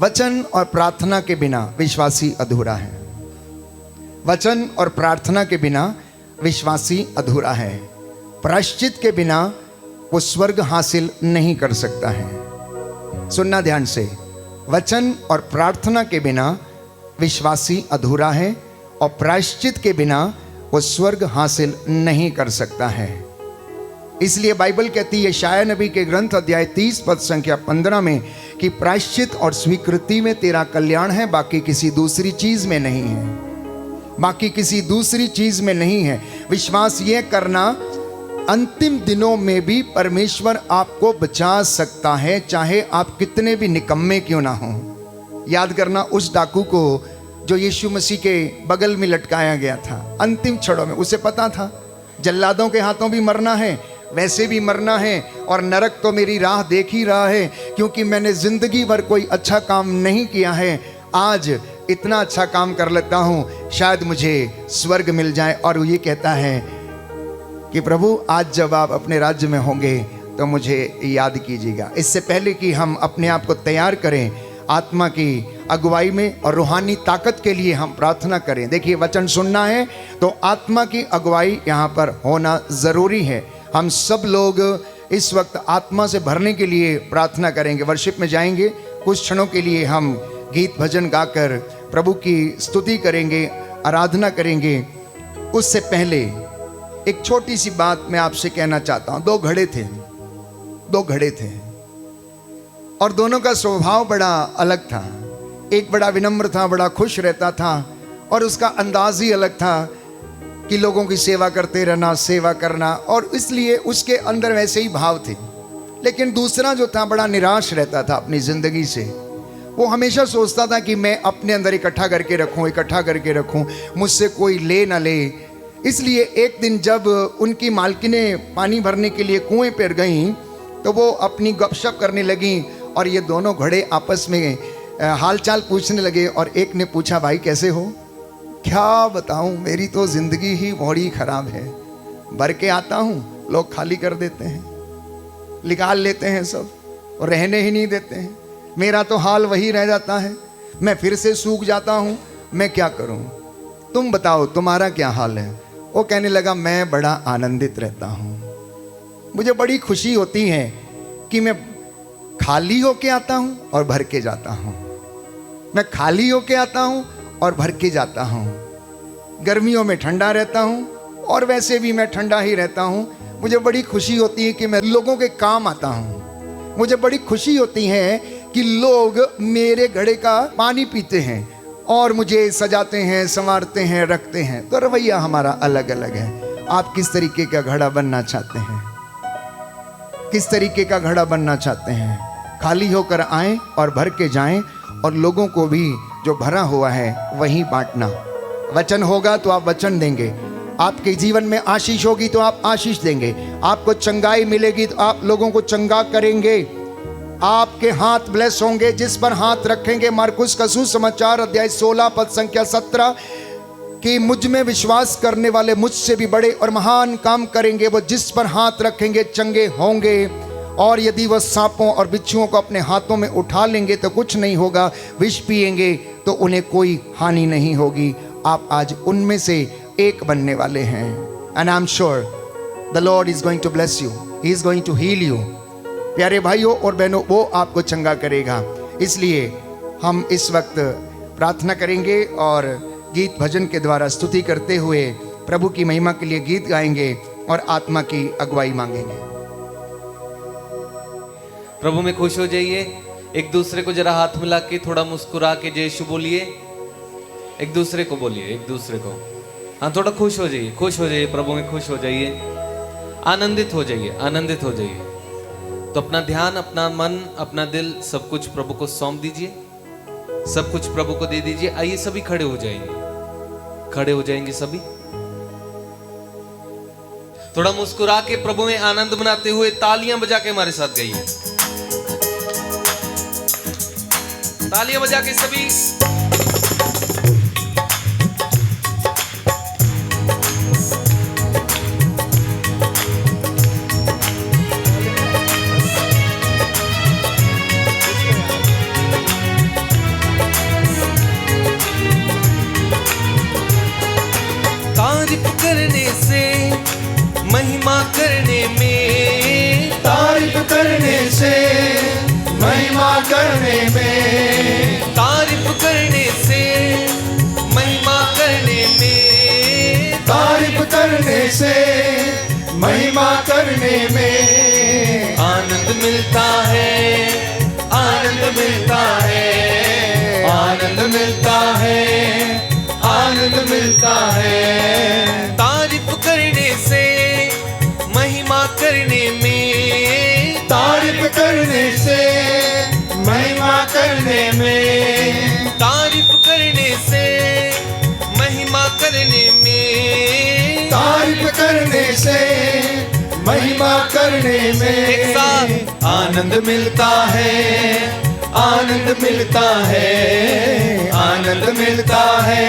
वचन और प्रार्थना के बिना विश्वासी अधूरा है। वचन और प्रार्थना के बिना विश्वासी अधूरा है। प्रायश्चित के बिना वो स्वर्ग हासिल नहीं कर सकता है। सुनना ध्यान से, वचन और प्रार्थना के बिना विश्वासी अधूरा है और प्रायश्चित के बिना वो स्वर्ग हासिल नहीं कर सकता है। इसलिए बाइबल कहती है यशायाह नबी के ग्रंथ अध्याय 30 पद संख्या 15 में कि प्रायश्चित और स्वीकृति में तेरा कल्याण है, बाकी किसी दूसरी चीज में नहीं है। बाकी किसी दूसरी चीज में नहीं है। विश्वास ये करना अंतिम दिनों में भी परमेश्वर आपको बचा सकता है, चाहे आप कितने भी निकम्मे क्यों ना हो। याद करना उस डाकू को जो यीशु मसीह के बगल में लटकाया गया था अंतिम क्षणों में। उसे पता था जल्लादों के हाथों भी मरना है, वैसे भी मरना है, और नरक तो मेरी राह देख ही रहा है, क्योंकि मैंने जिंदगी भर कोई अच्छा काम नहीं किया है। आज इतना अच्छा काम कर लेता हूँ, शायद मुझे स्वर्ग मिल जाए। और वो ये कहता है कि प्रभु आज जब आप अपने राज्य में होंगे तो मुझे याद कीजिएगा। इससे पहले कि हम अपने आप को तैयार करें आत्मा की अगुवाई में और रूहानी ताकत के लिए, हम प्रार्थना करें। देखिए, वचन सुनना है तो आत्मा की अगुवाई यहाँ पर होना ज़रूरी है। हम सब लोग इस वक्त आत्मा से भरने के लिए प्रार्थना करेंगे। वर्शिप में जाएंगे, कुछ क्षणों के लिए हम गीत भजन गाकर प्रभु की स्तुति करेंगे, आराधना करेंगे। उससे पहले एक छोटी सी बात मैं आपसे कहना चाहता हूँ। दो घड़े थे और दोनों का स्वभाव बड़ा अलग था। एक बड़ा विनम्र था, बड़ा खुश रहता था, और उसका अंदाज ही अलग था कि लोगों की सेवा करते रहना, सेवा करना, और इसलिए उसके अंदर वैसे ही भाव थे। लेकिन दूसरा जो था बड़ा निराश रहता था अपनी ज़िंदगी से। वो हमेशा सोचता था कि मैं अपने अंदर इकट्ठा करके रखूं, मुझसे कोई ले ना ले। इसलिए एक दिन जब उनकी मालकिनें पानी भरने के लिए कुएं पर गईं तो वो अपनी गपशप करने लगीं, और ये दोनों घड़े आपस में हालचाल पूछने लगे। और एक ने पूछा, भाई कैसे हो? क्या बताऊं, मेरी तो ज़िंदगी ही बड़ी ख़राब है। भर के आता हूँ, लोग खाली कर देते हैं, निकाल लेते हैं सब, और रहने ही नहीं देते हैं। मेरा तो हाल वही रह जाता है, मैं फिर से सूख जाता हूँ, मैं क्या करूँ? तुम बताओ तुम्हारा क्या हाल है? वो कहने लगा, मैं बड़ा आनंदित रहता हूँ, मुझे बड़ी खुशी होती है कि मैं खाली होके आता हूँ और भर के जाता हूँ। मैं खाली होके आता हूँ और भर के जाता हूँ। गर्मियों में ठंडा रहता हूँ और वैसे भी मैं ठंडा ही रहता हूँ। मुझे बड़ी खुशी होती है कि मैं लोगों के काम आता हूँ। मुझे बड़ी खुशी होती है कि लोग मेरे घड़े का पानी पीते हैं और मुझे सजाते हैं, संवारते हैं, रखते हैं। तो रवैया हमारा अलग अलग है। आप किस तरीके का घड़ा बनना चाहते हैं? किस तरीके का घड़ा बनना चाहते हैं? खाली होकर आएं और भर के जाएं, और लोगों को भी जो भरा हुआ है वहीं बांटना। वचन होगा तो आप वचन देंगे, आपके जीवन में आशीष होगी तो आप आशीष देंगे, आपको चंगाई मिलेगी तो आप लोगों को चंगा करेंगे। आपके हाथ ब्लेस होंगे जिस पर हाथ रखेंगे। मार्कुस का सुसमाचार अध्याय 16 पद संख्या 17 कि मुझ में विश्वास करने वाले मुझसे भी बड़े और महान काम करेंगे। वो जिस पर हाथ रखेंगे चंगे होंगे, और यदि वह सांपों और बिच्छुओं को अपने हाथों में उठा लेंगे तो कुछ नहीं होगा, विष पिएंगे तो उन्हें कोई हानि नहीं होगी। आप आज उनमें से एक बनने वाले हैं। And I am sure the Lord is going to bless you, he is going to heal you. प्यारे भाइयों और बहनों, वो आपको चंगा करेगा। इसलिए हम इस वक्त प्रार्थना करेंगे और गीत भजन के द्वारा स्तुति करते हुए प्रभु की महिमा के लिए गीत गाएंगे और आत्मा की अगुवाई मांगेंगे। प्रभु में खुश हो जाइए। एक दूसरे को जरा हाथ मिला के थोड़ा मुस्कुरा के जय यीशु बोलिए। एक दूसरे को बोलिए, एक दूसरे को। हाँ, थोड़ा खुश हो जाइए, खुश हो जाइए, प्रभु में खुश हो जाइए, आनंदित हो जाइए, आनंदित हो जाइए। तो अपना ध्यान, अपना मन, अपना दिल सब कुछ प्रभु को सौंप दीजिए, सब कुछ प्रभु को दे दीजिए। आइए सभी खड़े हो जाएंगे, खड़े हो जाएंगे सभी। थोड़ा मुस्कुरा के प्रभु में आनंद मनाते हुए तालियां बजा के हमारे साथ गाइए। तालियां बजा के सभी। महिमा करने में आनंद मिलता है, आनंद मिलता है, आनंद मिलता है, आनंद मिलता है। तारीफ करने से महिमा करने में, तारीफ करने से महिमा करने में, तारीफ करने से महिमा करने में, तारीफ करने से महिमा करने में एक साथ आनंद मिलता है, आनंद मिलता है, आनंद मिलता है,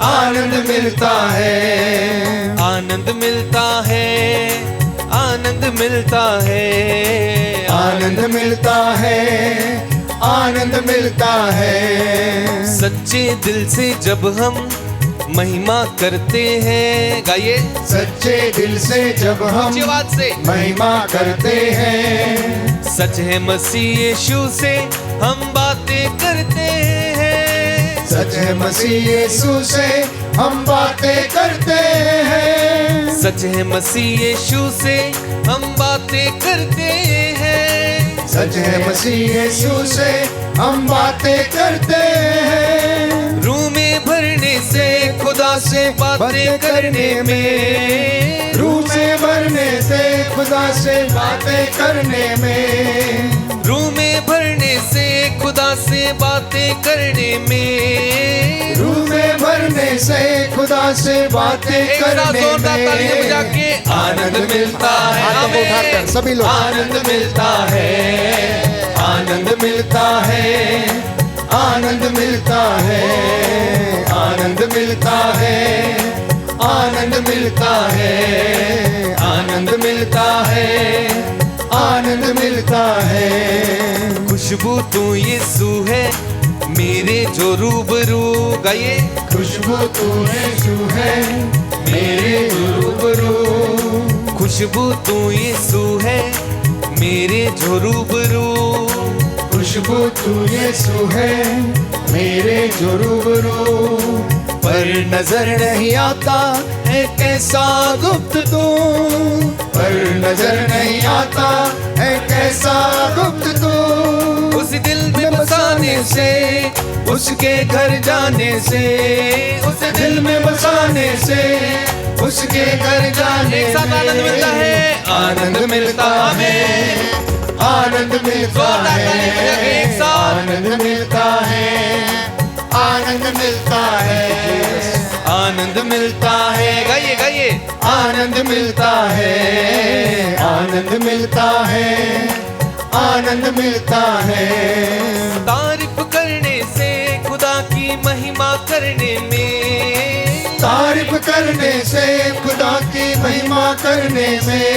आनंद मिलता है, आनंद मिलता है, आनंद मिलता है, आनंद मिलता है, आनंद मिलता है। सच्चे दिल से जब हम महिमा करते हैं, गाइए सच्चे दिल से जब हम ऊंची आवाज से, महिमा करते हैं, सच है मसीह यीशु से हम बातें करते हैं, सच है मसीह यीशु से हम बातें करते हैं, सच है मसीह यीशु से हम बातें करते हैं, सच है मसीह यीशु से हम बातें करते हैं। रूह में भरने से खुदा से बातें करने में, रूह में भरने से खुदा से बातें करने में, रूह में भरने से खुदा से बातें करने में, रूह में भरने से खुदा से बातें एक साथ करने जोरदार तालियां बजा में के आनंद मिलता है, हाथ उठाकर सभी लोग आनंद मिलता है, आनंद मिलता है, आनंद मिलता है, आनंद मिलता है, आनंद मिलता है, आनंद मिलता है, आनंद मिलता है। खुशबू तू यीशु है मेरे जो रूबरू, गाइए खुशबू तू यीशु है मेरे रूबरू, खुशबू तू यीशु है मेरे जो रूबरू, खुशबू तू यीशु है मेरे जो रूबरू, पर नजर नहीं आता है कैसा गुप्त तू, पर नजर नहीं आता है कैसा गुप्त तू। उस दिल में बसाने से, उसके घर जाने से, उस दिल में बसाने से, उसके घर जाने एक साथ आनंद मिलता है, आनंद मिलता है, आनंद मिलता जोरदार ताली बजा के एक है, साथ। आनंद मिलता है, आनंद मिलता है, आनंद मिलता है, गाइए गाइए आनंद मिलता है, आनंद मिलता है, आनंद मिलता है। तारीफ करने से खुदा की महिमा करने में, तारीफ करने से खुदा की महिमा करने में,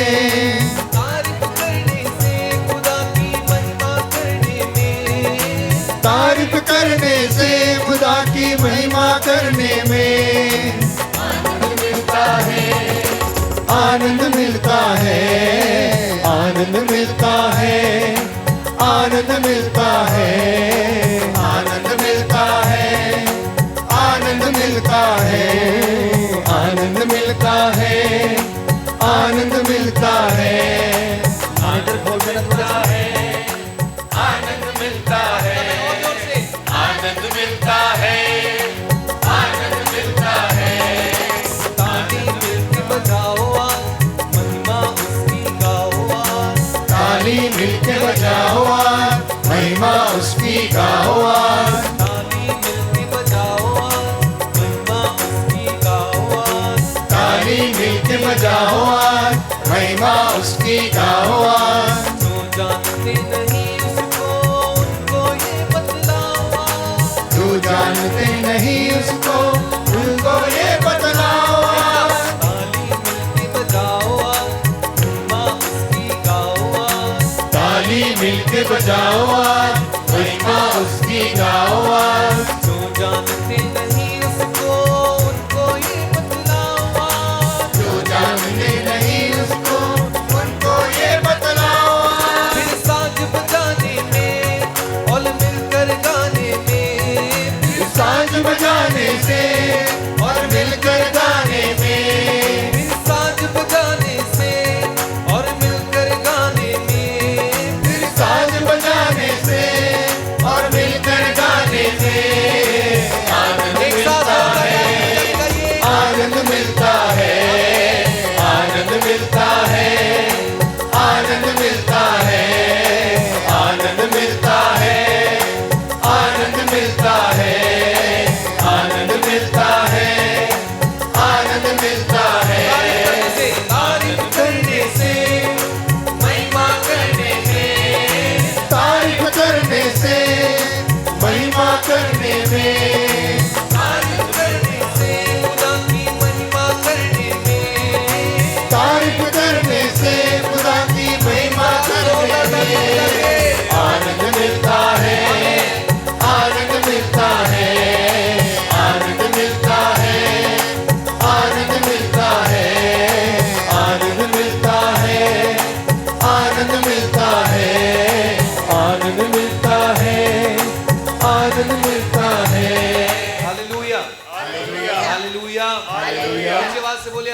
तारीफ करने से खुदा की महिमा करने में, तारीफ करने से खुदा की महिमा करने में आनंद मिलता है, आनंद मिलता है, आनंद मिलता है, आनंद मिलता है, आनंद मिलता है, आनंद मिलता है, आनंद मिलता है, आनंद मिलता है, आनंद मिलता है, आनंद मिलता है, आनंद मिलता है, आनंद मिलता है। ताली मिलके बजाओ आज, महिमा उसकी गाओ आज, ताली मिलके बजाओ आज, महिमा उसकी गाओ आज, ताली मिलके बजाओ आज, महिमा उसकी गाओ आज, ताली मिलके बजाओ आज, महिमा उसकी गाओ आज। जो जानते नहीं उसको उनको ये बतलाओ आज, जो जानते नहीं उसको उनको ये बतलाओ आज। ताली मिलके बजाओ आज, महिमा उसकी गाओ आज, ताली मिलके बजाओ आज, महिमा उसकी गाओ आज। जो जानते नहीं उसको उनको ये बतलाओ आज, जो जानते नहीं उसको उनको ये बतलाओ आज। फिर साज बजाने में और मिलकर गाने में, फिर साज बजाने से और मिलकर गाने में, साज बजाने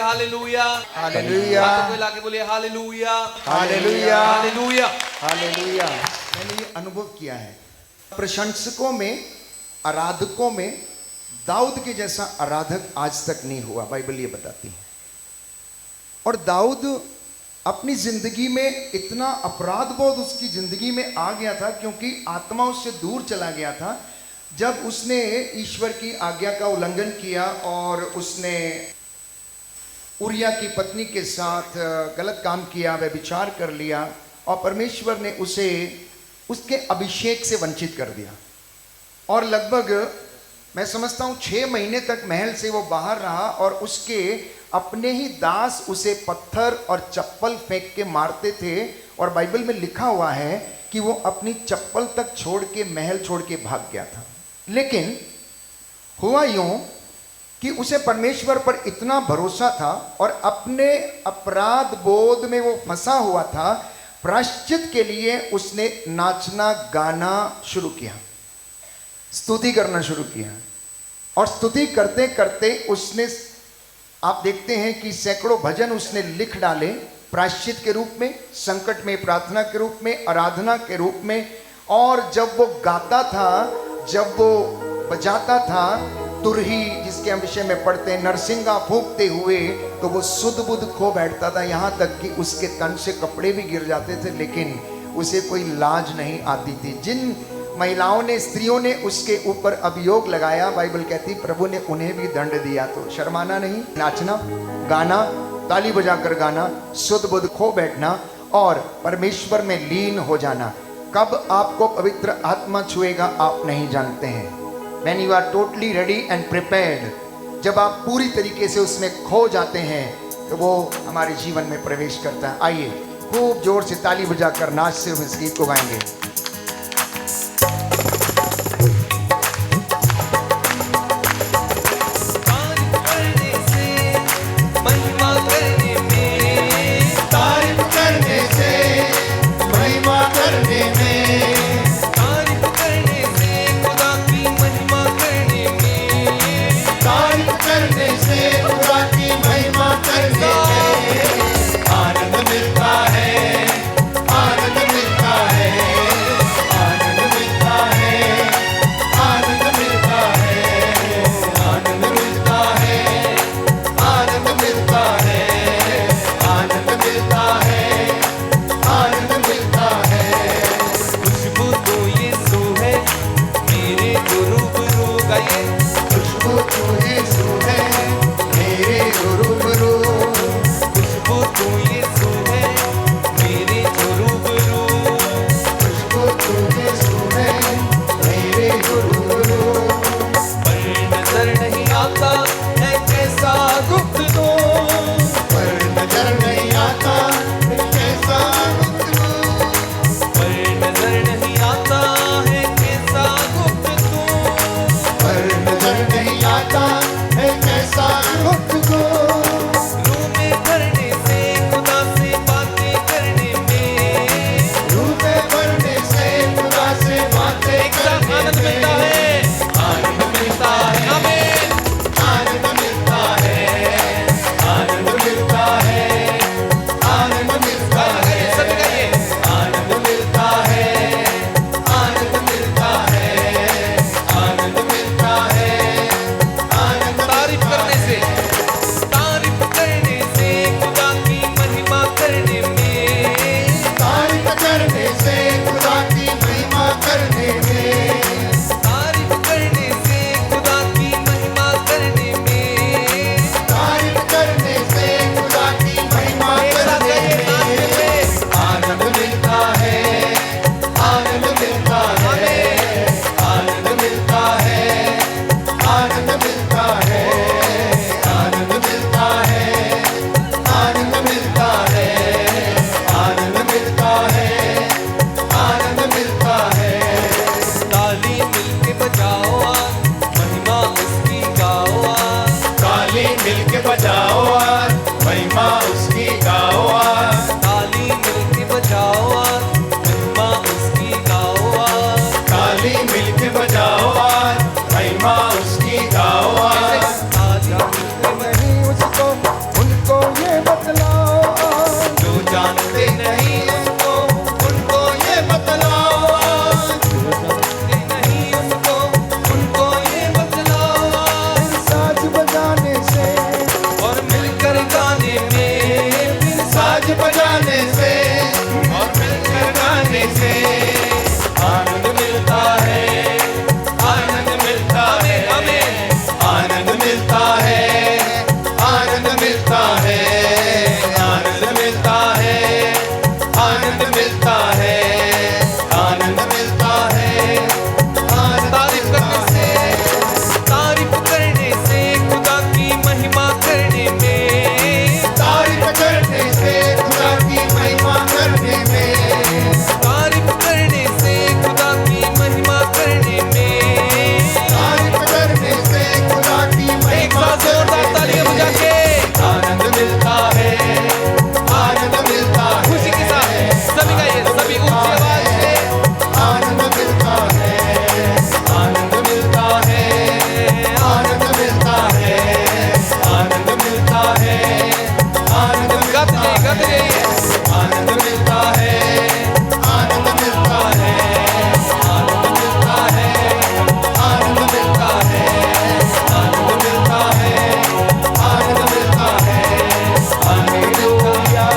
हालेलुया, हालेलुया, हाथों को हिला के बोलिए हालेलुया, हालेलुया, हालेलुया। हालेलुया। मैंने ये अनुभव किया है, प्रशंसकों में, आराधकों में दाऊद के जैसा आराधक आज तक नहीं हुआ, बाइबल ये बताती है। और दाऊद अपनी जिंदगी में इतना अपराध बोध उसकी जिंदगी में आ गया था, क्योंकि आत्मा उससे दूर चला गया था जब उसने ईश्वर की आज्ञा का उल्लंघन किया और उसने उरिया की पत्नी के साथ गलत काम किया, व्यभिचार कर लिया, और परमेश्वर ने उसे उसके अभिषेक से वंचित कर दिया। और लगभग मैं समझता हूँ 6 महीने तक महल से वो बाहर रहा, और उसके अपने ही दास उसे पत्थर और चप्पल फेंक के मारते थे। और बाइबल में लिखा हुआ है कि वो अपनी चप्पल तक छोड़ के महल छोड़ के भाग गया था। लेकिन हुआ यूं कि उसे परमेश्वर पर इतना भरोसा था और अपने अपराध बोध में वो फंसा हुआ था। प्रायश्चित के लिए उसने नाचना गाना शुरू किया, स्तुति करना शुरू किया, और स्तुति करते करते उसने, आप देखते हैं कि सैकड़ों भजन उसने लिख डाले प्रायश्चित के रूप में, संकट में प्रार्थना के रूप में, आराधना के रूप में। और जब वो गाता था, जब वो बजाता था, तुरही जिसके हम विषय में पढ़ते हैं, नरसिंगा फूंकते हुए, तो वो सुध बुध खो बैठता था। यहाँ तक कि उसके तन से कपड़े भी गिर जाते थे, लेकिन उसे कोई लाज नहीं आती थी। जिन महिलाओं ने, स्त्रियों ने उसके ऊपर अभियोग लगाया, बाइबल कहती प्रभु ने उन्हें भी दंड दिया। तो शर्माना नहीं, नाचना गाना, ताली बजाकर गाना, सुध बुध खो बैठना और परमेश्वर में लीन हो जाना। कब आपको पवित्र आत्मा छुएगा आप नहीं जानते हैं। When you are totally ready and prepared, जब आप पूरी तरीके से उसमें खो जाते हैं तो वो हमारे जीवन में प्रवेश करता है। आइए खूब जोर से ताली बजाकर नाचते हुए इस गीत को गाएंगे। रूह में भरने से खुदा गाने से और मिलकर गाने से आनंद मिलता है, आनंद मिलता है, हमें आनंद मिलता है, आनंद मिलता है, आनंद मिलता है, आनंद मिलता है, आनंद मिलता है, आनंद मिलता है। तारीफ करने से खुदा की महिमा करने में, तारीफ करने से खुदा की महिमा करने में, तारीफ करने से खुदा की महिमा करने में, तारीफ करने से खुदा की एक महिमा साथ जोरदार तालियां बजा के आनंद मिलता है, आनंद मिलता है, खुशी के साथ सभी गाइए, सभी ऊंची आवाज से आनंद मिलता है, आनंद मिलता है, आनंद मिलता है, आनंद मिलता है, आनंद गाते मिलता जाइए, गाते है, जाइए। आनंद मिलता है, आनंद मिलता है, आनंद मिलता है, आनंद मिलता है, आनंद मिलता है, आनंद मिलता है, हालेलुया,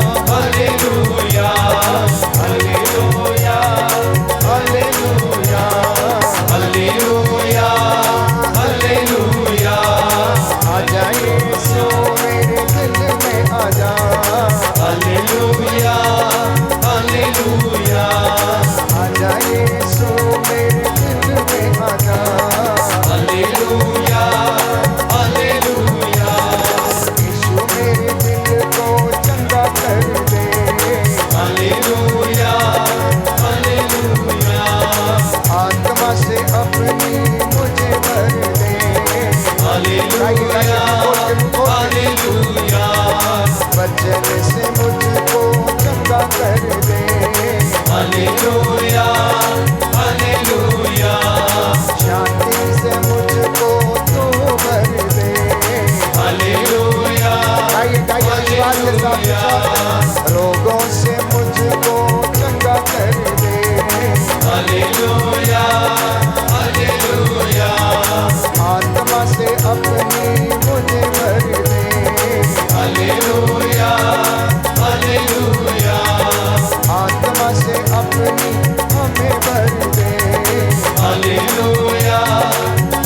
हालेलुया, हालेलुया, हालेलुया, हालेलुया, हालेलुया, हालेलुया, आजा यीशु मेरे दिल में आजा, हालेलुया, हालेलुया, आजा यीशु मेरे दिल में आजा, हालेलुया, हालेलुया, यीशु मेरे दिल को चंगा कर दे, हालेलुया, हालेलुया, आत्मा से अपनी मुझे भर दे, हालेलुया, हालेलुया, वचन से मुझको चंगा कर दे, हालेलुया, हालेलुया, शांति से मुझको तू भर दे, हालेलुया, गाइए गाइए विश्वास के साथ, रोगों से मुझको चंगा कर दे, हालेलुया, हालेलुया, आत्मा से अपनी मुझे भर दे, हालेलुया, हालेलुया, आत्मा से अपनी हमें भर दे, हालेलुया,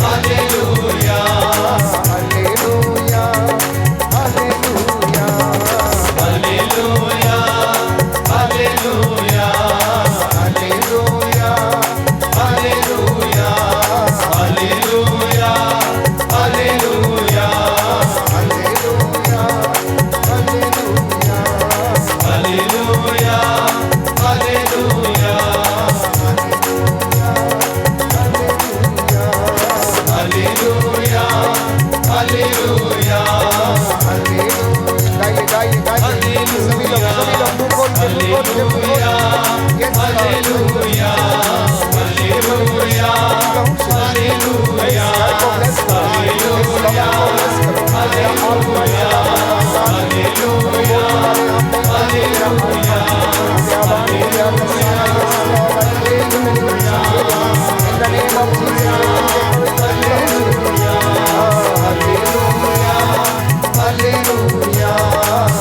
हालेलुया, हालेलुया, हालेलुया, हालेलुया, हालेलुया, हालेलुया, हालेलुया, हालेलुया, हालेलुया, हालेलुया, हालेलुया, हालेलुया, हालेलुया, हालेलुया, हालेलुया, गाइए गाइए गाइए सभी लोग मुंह खोल के मुंह खोल के मुंह खोल के Yes, Lord. हालेलुया, हालेलुया, हालेलुया, God को bless करो। इस लोगों को bless करो। मेरा आत्मा hallelujah, hallelujah, In the name of Jesus. Hallelujah, hallelujah,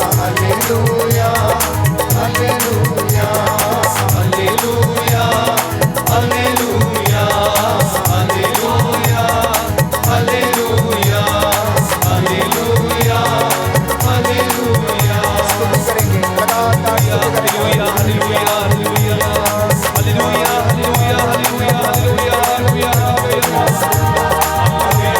hallelujah, hallelujah, हालेलुया, हालेलुया, हालेलुया, हालेलुया, हालेलुया, स्तुति करेंगे लगातार स्तुति करेंगे। हालेलुया, हालेलुया, हालेलुया, हालेलुया, हालेलुया, हालेलुया, हालेलुया,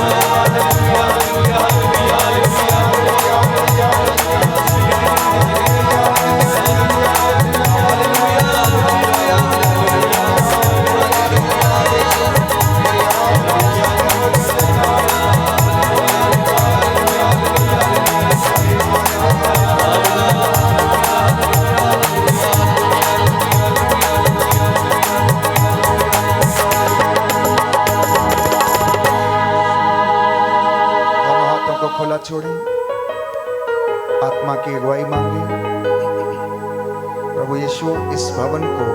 हालेलुया, खुला छोड़ें, आत्मा की अगुवाई मांगे। प्रभु यीशु इस भवन को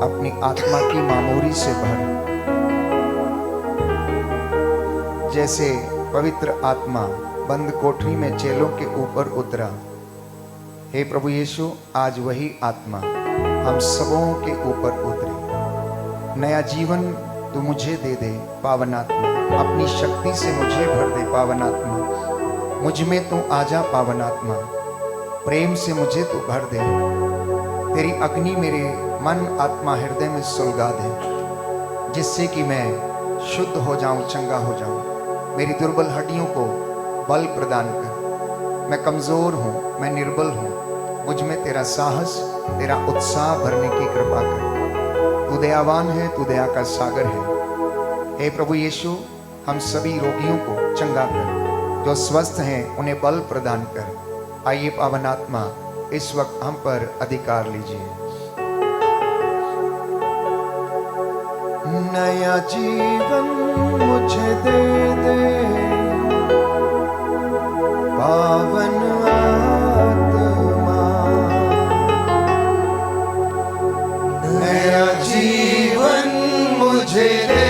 अपनी आत्मा की मामूरी से भर, जैसे पवित्र आत्मा बंद कोठरी में चेलों के ऊपर उतरा। हे प्रभु यीशु, आज वही आत्मा हम सबों के ऊपर उतरे। नया जीवन तू मुझे दे दे पावन आत्मा, अपनी शक्ति से मुझे भर दे पावन आत्मा। मुझ में तू आजा पावन आत्मा, प्रेम से मुझे तू भर दे। तेरी अग्नि मेरे मन आत्मा हृदय में सुलगा दे, जिससे कि मैं शुद्ध हो जाऊं, चंगा हो जाऊं। मेरी दुर्बल हड्डियों को बल प्रदान कर। मैं कमजोर हूं, मैं निर्बल हूं। मुझ में तेरा साहस, तेरा उत्साह भरने की कृपा कर। तू दयावान है, तू दया का सागर है। हे प्रभु यीशु, हम सभी रोगियों को चंगा कर, जो स्वस्थ हैं उन्हें बल प्रदान कर। आइए पावन आत्मा, इस वक्त हम पर अधिकार लीजिए। नया जीवन मुझे दे दे पावन आत्मा, नया जीवन मुझे दे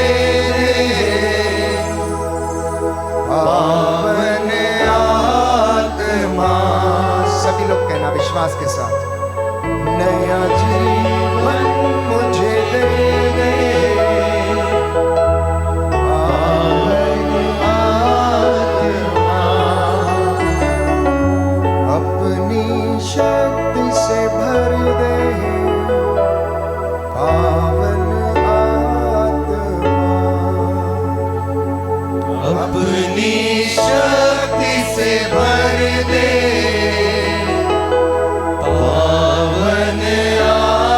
पावन आत्मा। सभी लोग कहना विश्वास के साथ। नया जीवन मुझे दे दे पावन आत्मा। अपनी शक्ति से भर दे पावन आत्मा। अपनी शक्ति से भर दे पावन आत्मा।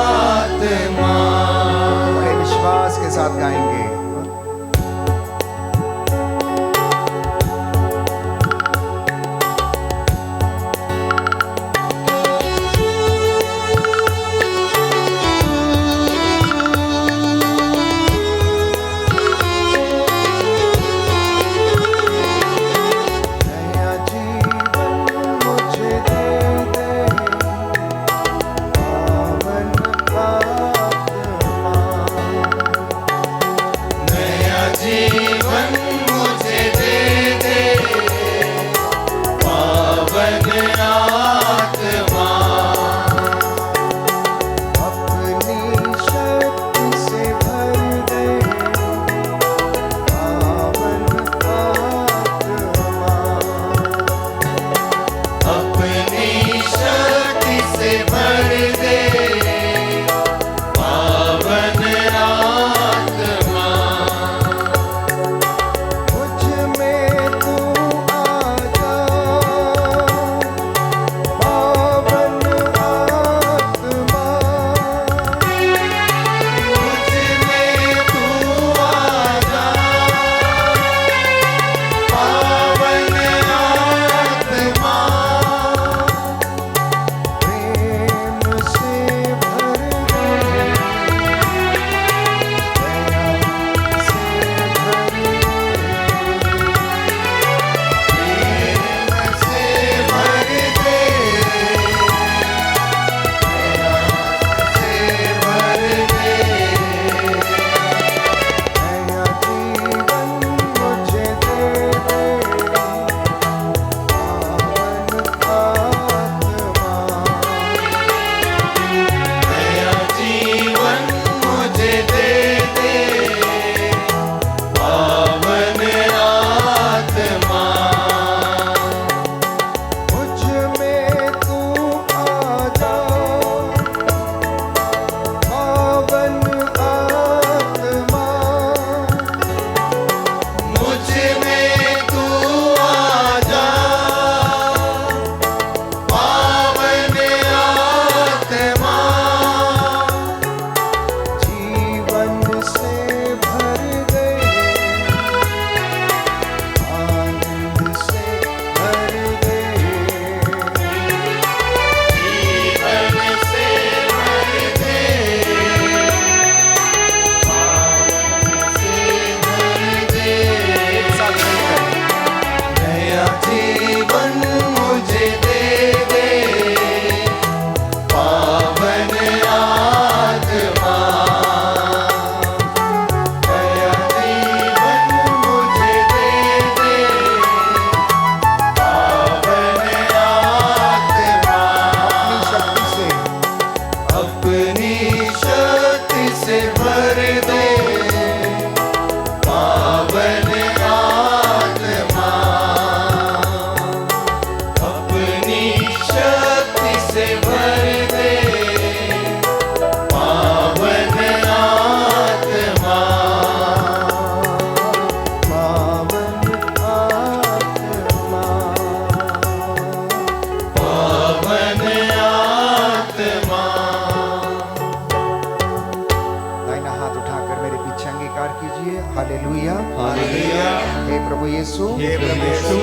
यीशु हे प्रभु यीशु,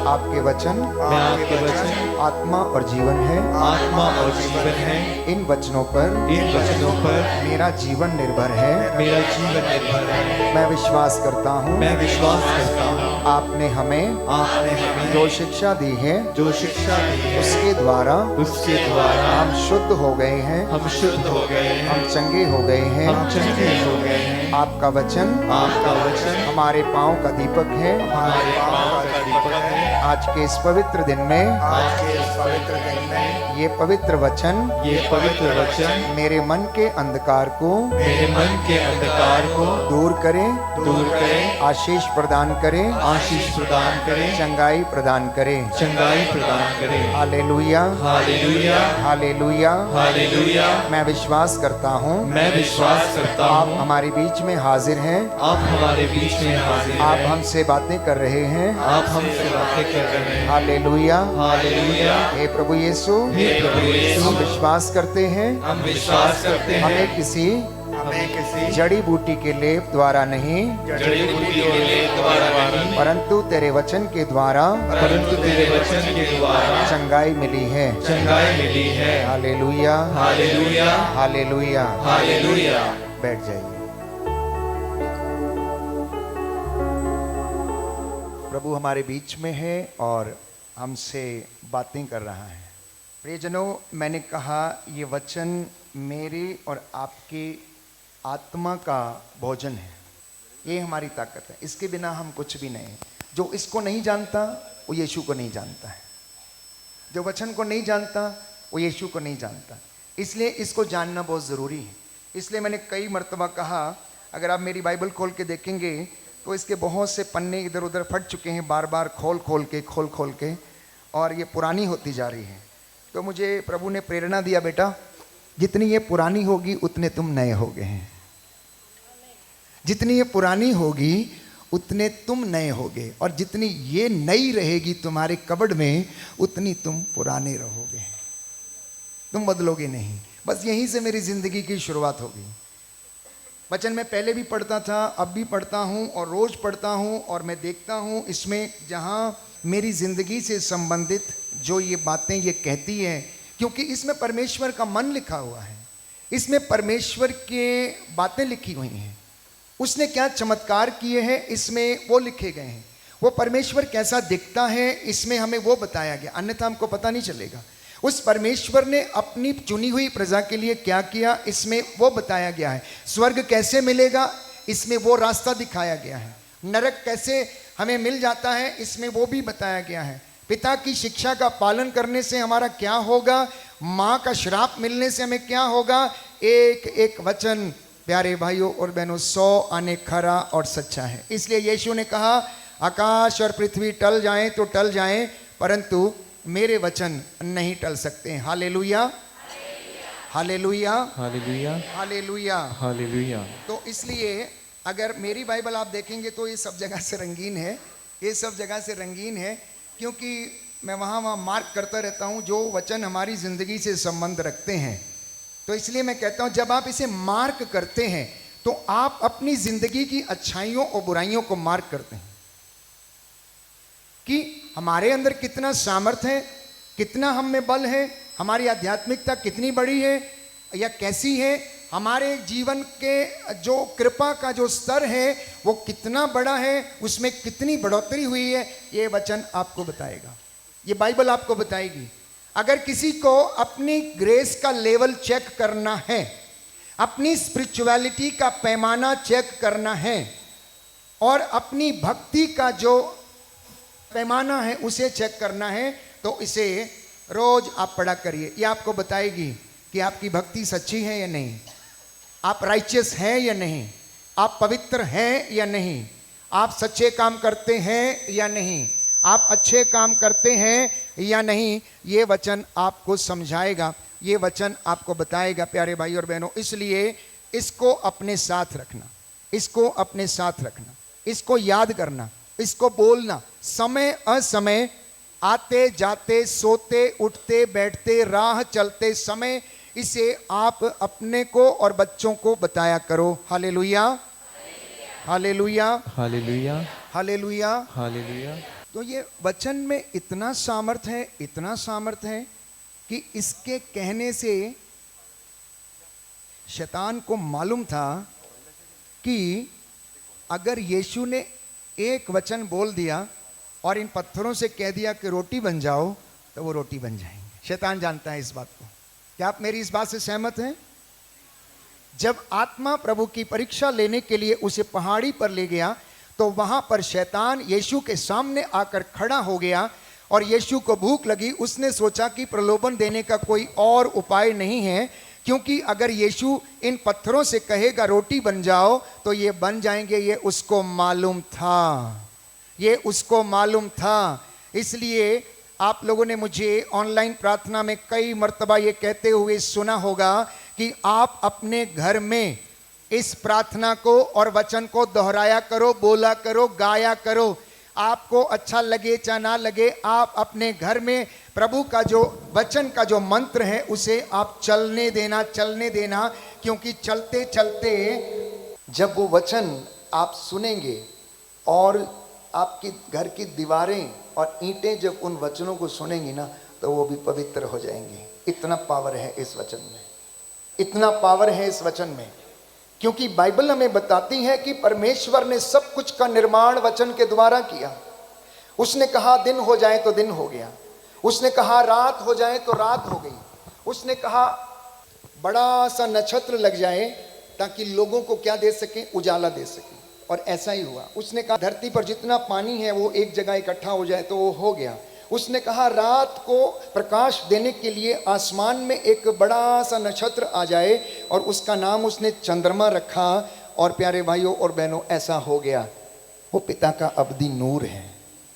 आपके वचन मैं आपके वचन आत्मा और जीवन है। आत्मा और जीवन है। इन वचनों पर इन वचनों पर मेरा जीवन निर्भर है। मेरा जीवन निर्भर है। मैं विश्वास करता हूँ मैं विश्वास करता हूँ आपने हमें आपने हमें जो शिक्षा दी है जो शिक्षा दी है उसके द्वारा उसके द्वारा हम शुद्ध हो गए हैं, हम शुद्ध हो गए हैं, हम चंगे हो गए हैं। हम चंगे हो गए हैं। आपका वचन आपका वचन हमारे पांव का दीपक है। हमारे पांव का दीपक है। आज के इस पवित्र दिन में आज के इस पवित्र दिन में ये पवित्र वचन ये पवित्र वचन मेरे मन के अंधकार को मेरे मन के अंधकार को दूर करे, दूर करे, आशीष प्रदान करे, आशीष प्रदान करे, चंगाई प्रदान करे। चंगाई प्रदान करे। हालेलुया, हालेलुया, हालेलुया। हालेलुया। मैं विश्वास करता हूँ मैं विश्वास करता आप हूँ हमारे बीच में हाजिर हैं। आप हमारे बीच में हाजिर आप हैं। हमसे बातें कर रहे हैं। आप हमसे बातें कर रहे हैं। Hallelujah, hallelujah. हे प्रभु यीशु, हे प्रभु यीशु, हम विश्वास करते हैं हम विश्वास करते हैं हमें किसी हमें किसी जड़ी बूटी के लेप द्वारा नहीं जड़ी बूटी के लेप द्वारा नहीं, परंतु तेरे वचन के द्वारा परंतु तेरे वचन के द्वारा चंगाई मिली है। चंगाई मिली है। हालेलुया, हालेलुया, हालेलुया। हालेलुया। बैठ जाइए। प्रभु हमारे बीच में है और हमसे बातें कर रहा है। प्रियजनों, मैंने कहा ये वचन मेरे और आपकी आत्मा का भोजन है। ये हमारी ताकत है। इसके बिना हम कुछ भी नहीं। जो इसको नहीं जानता वो यीशु को नहीं जानता है। जो वचन को नहीं जानता वो यीशु को नहीं जानता। इसलिए इसको जानना बहुत ज़रूरी है। इसलिए मैंने कई मर्तबा कहा, अगर आप मेरी बाइबल खोल के देखेंगे तो इसके बहुत से पन्ने इधर उधर फट चुके हैं, बार बार खोल खोल के, और ये पुरानी होती जा रही है। तो मुझे प्रभु ने प्रेरणा दिया, बेटा जितनी ये पुरानी होगी उतने तुम नए होगे हैं। जितनी ये पुरानी होगी उतने तुम नए होगे, और जितनी ये नई रहेगी तुम्हारे कबड़ में उतनी तुम पुराने रहोगे। तुम बदलोगे नहीं। बस यहीं से मेरी ज़िंदगी की शुरुआत होगी। वचन मैं पहले भी पढ़ता था, अब भी पढ़ता हूँ और रोज़ पढ़ता हूँ, और मैं देखता हूँ इसमें जहाँ मेरी ज़िंदगी से संबंधित जो ये बातें ये कहती हैं, क्योंकि इसमें परमेश्वर का मन लिखा हुआ है। इसमें परमेश्वर के बातें लिखी हुई हैं। उसने क्या चमत्कार किए हैं इसमें वो लिखे गए हैं। वो परमेश्वर कैसा दिखता है इसमें हमें वो बताया गया, अन्यथा हमको पता नहीं चलेगा। उस परमेश्वर ने अपनी चुनी हुई प्रजा के लिए क्या किया इसमें वो बताया गया है। स्वर्ग कैसे मिलेगा इसमें वो रास्ता दिखाया गया है। नरक कैसे हमें मिल जाता है इसमें वो भी बताया गया है। पिता की शिक्षा का पालन करने से हमारा क्या होगा, माँ का श्राप मिलने से हमें क्या होगा। एक एक वचन प्यारे भाइयों और बहनों 100 आने खरा और सच्चा है। इसलिए यीशु ने कहा आकाश और पृथ्वी टल जाएं तो टल जाएं, परंतु मेरे वचन नहीं टल सकते। हालेलुया, हालेलुया, हालेलुया, हालेलुया, हालेलुया। तो इसलिए अगर मेरी बाइबल आप देखेंगे तो ये सब जगह से रंगीन है। ये सब जगह से रंगीन है क्योंकि मैं वहाँ मार्क करता रहता हूँ जो वचन हमारी ज़िंदगी से संबंध रखते हैं। तो इसलिए मैं कहता हूँ जब आप इसे मार्क करते हैं तो आप अपनी ज़िंदगी की अच्छाइयों और बुराइयों को मार्क करते हैं कि हमारे अंदर कितना सामर्थ्य है, कितना हम में बल है, हमारी आध्यात्मिकता कितनी बड़ी है या कैसी है, हमारे जीवन के जो कृपा का जो स्तर है वो कितना बड़ा है, उसमें कितनी बढ़ोतरी हुई है। ये वचन आपको बताएगा, ये बाइबल आपको बताएगी। अगर किसी को अपनी ग्रेस का लेवल चेक करना है, अपनी स्पिरिचुअलिटी का पैमाना चेक करना है और अपनी भक्ति का जो पैमाना है उसे चेक करना है तो इसे रोज आप पढ़ा करिए। ये आपको बताएगी कि आपकी भक्ति सच्ची है या नहीं, आप राइचियस हैं या नहीं, आप पवित्र हैं या नहीं, आप सच्चे काम करते हैं या नहीं, आप अच्छे काम करते हैं या नहीं। ये वचन आपको समझाएगा, ये वचन आपको बताएगा प्यारे भाई और बहनों। इसलिए इसको अपने साथ रखना, इसको अपने साथ रखना, इसको याद करना, इसको बोलना समय असमय, आते जाते, सोते उठते बैठते, राह चलते समय इसे आप अपने को और बच्चों को बताया करो। हालेलुया, हालेलुया, हालेलुया, हालेलुया। हालेलुया। तो ये वचन में इतना सामर्थ है, इतना सामर्थ है कि इसके कहने से शैतान को मालूम था कि अगर यीशु ने एक वचन बोल दिया और इन पत्थरों से कह दिया कि रोटी बन जाओ, तो वो रोटी बन जाएंगे। शैतान जानता है इस बात को। क्या आप मेरी इस बात से सहमत हैं? जब आत्मा प्रभु की परीक्षा लेने के लिए उसे पहाड़ी पर ले गया, तो वहां पर शैतान यीशु के सामने आकर खड़ा हो गया और यीशु को भूख लगी। उसने सोचा कि प्रलोभन देने का कोई और उपाय नहीं है, क्योंकि अगर यीशु इन पत्थरों से कहेगा रोटी बन जाओ तो ये बन जाएंगे। ये उसको मालूम था, ये उसको मालूम था। इसलिए आप लोगों ने मुझे ऑनलाइन प्रार्थना में कई मर्तबा ये कहते हुए सुना होगा कि आप अपने घर में इस प्रार्थना को और वचन को दोहराया करो, बोला करो, गाया करो। आपको अच्छा लगे चाहे ना लगे, आप अपने घर में प्रभु का जो वचन का जो मंत्र है उसे आप चलने देना, चलने देना। क्योंकि चलते चलते जब वो वचन आप सुनेंगे और आपकी घर की दीवारें और ईंटें जब उन वचनों को सुनेंगी ना, तो वो भी पवित्र हो जाएंगी। इतना पावर है इस वचन में, इतना पावर है इस वचन में। क्योंकि बाइबल हमें बताती है कि परमेश्वर ने सब कुछ का निर्माण वचन के द्वारा किया। उसने कहा दिन हो जाए तो दिन हो गया, उसने कहा रात हो जाए तो रात हो गई, उसने कहा बड़ा सा नक्षत्र लग जाए ताकि लोगों को क्या दे सके, उजाला दे सके, और ऐसा ही हुआ। उसने कहा धरती पर जितना पानी है वो एक जगह इकट्ठा हो जाए, तो वो हो गया। उसने कहा रात को प्रकाश देने के लिए आसमान में एक बड़ा सा नक्षत्र आ जाए, और उसका नाम उसने चंद्रमा रखा। और प्यारे भाइयों और बहनों, ऐसा हो गया। वो पिता का अब्दी नूर है,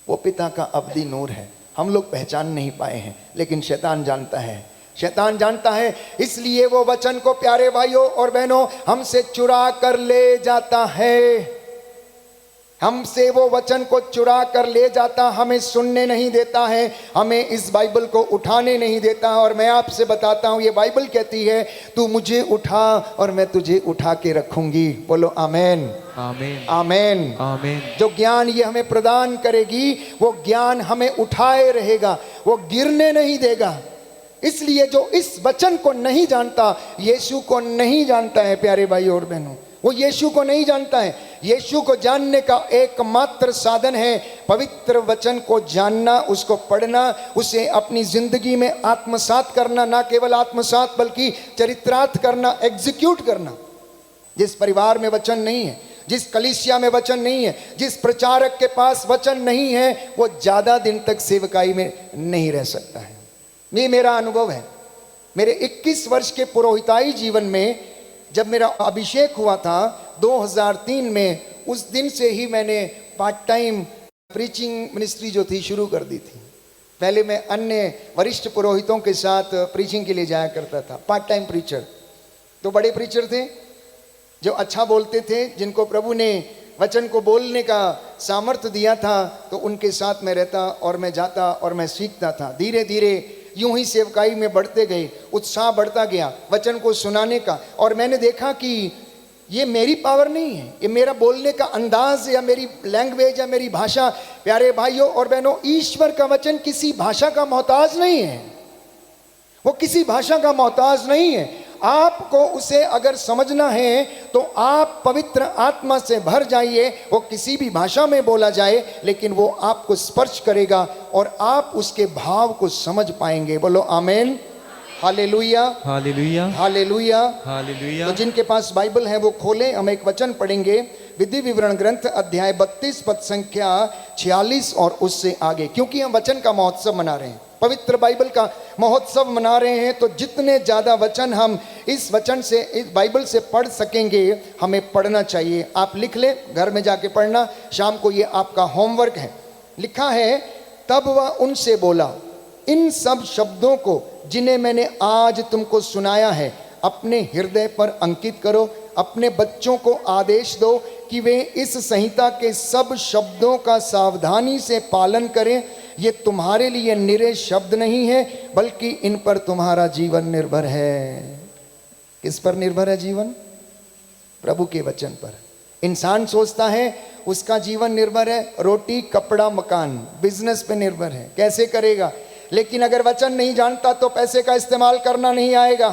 वो पिता का अब्दी नूर है। हम लोग पहचान नहीं पाए हैं, लेकिन शैतान जानता है, शैतान जानता है। इसलिए वो वचन को प्यारे भाइयों और बहनों हमसे चुरा कर ले जाता है, हमसे वो वचन को चुरा कर ले जाता, हमें सुनने नहीं देता है, हमें इस बाइबल को उठाने नहीं देता। और मैं आपसे बताता हूँ, ये बाइबल कहती है तू मुझे उठा और मैं तुझे उठा के रखूंगी। बोलो आमेन, आमीन, आमेन, आमीन। जो ज्ञान ये हमें प्रदान करेगी, वो ज्ञान हमें उठाए रहेगा, वो गिरने नहीं देगा। इसलिए जो इस वचन को नहीं जानता, यीशु को नहीं जानता है प्यारे भाई और बहनों, वो यीशु को नहीं जानता है। यीशु को जानने का एकमात्र साधन है पवित्र वचन को जानना, उसको पढ़ना, उसे अपनी जिंदगी में आत्मसात करना। ना केवल आत्मसात बल्कि चरित्रार्थ करना, एग्जीक्यूट करना। जिस परिवार में वचन नहीं है, जिस कलीसिया में वचन नहीं है, जिस प्रचारक के पास वचन नहीं है, वो ज्यादा दिन तक सेवकाई में नहीं रह सकता है। ये मेरा अनुभव है। मेरे 21 वर्ष के पुरोहिताई जीवन में जब मेरा अभिषेक हुआ था 2003 में, उस दिन से ही मैंने पार्ट टाइम प्रीचिंग मिनिस्ट्री जो थी शुरू कर दी थी। पहले मैं अन्य वरिष्ठ पुरोहितों के साथ प्रीचिंग के लिए जाया करता था, पार्ट टाइम प्रीचर। तो बड़े प्रीचर थे जो अच्छा बोलते थे, जिनको प्रभु ने वचन को बोलने का सामर्थ्य दिया था, तो उनके साथ मैं रहता और मैं जाता और मैं सीखता था। धीरे धीरे यूं ही सेवकाई में बढ़ते गए, उत्साह बढ़ता गया वचन को सुनाने का। और मैंने देखा कि ये मेरी पावर नहीं है, ये मेरा बोलने का अंदाज या मेरी लैंग्वेज या मेरी भाषा। प्यारे भाइयों और बहनों, ईश्वर का वचन किसी भाषा का मोहताज नहीं है, वो किसी भाषा का मोहताज नहीं है। आपको उसे अगर समझना है तो आप पवित्र आत्मा से भर जाइए। वो किसी भी भाषा में बोला जाए, लेकिन वो आपको स्पर्श करेगा और आप उसके भाव को समझ पाएंगे। बोलो आमेन, हालेलुया, हालेलुया, हालेलुया, हालेलुया। तो जिनके पास बाइबल है वो खोलें, हम एक वचन पढ़ेंगे। विधि विवरण ग्रंथ अध्याय 32 पद संख्या 46 और उससे आगे। क्योंकि हम वचन का महोत्सव मना रहे हैं, पवित्र बाइबल का महोत्सव मना रहे हैं, तो जितने ज़्यादा वचन हम इस वचन से, इस बाइबल से पढ़ सकेंगे, हमें पढ़ना चाहिए। आप लिख लें, घर में जाके पढ़ना, शाम को ये आपका होमवर्क है। लिखा है, तब वह उनसे बोला, इन सब शब्दों को जिन्हें मैंने आज तुमको सुनाया है अपने हृदय पर अंकित करो। अपने बच्चों को आदेश दो कि वे इस संहिता के सब शब्दों का सावधानी से पालन करें। ये तुम्हारे लिए निरे शब्द नहीं है, बल्कि इन पर तुम्हारा जीवन निर्भर है। किस पर निर्भर है जीवन? प्रभु के वचन पर। इंसान सोचता है उसका जीवन निर्भर है रोटी कपड़ा मकान बिजनेस पे निर्भर है, कैसे करेगा। लेकिन अगर वचन नहीं जानता तो पैसे का इस्तेमाल करना नहीं आएगा,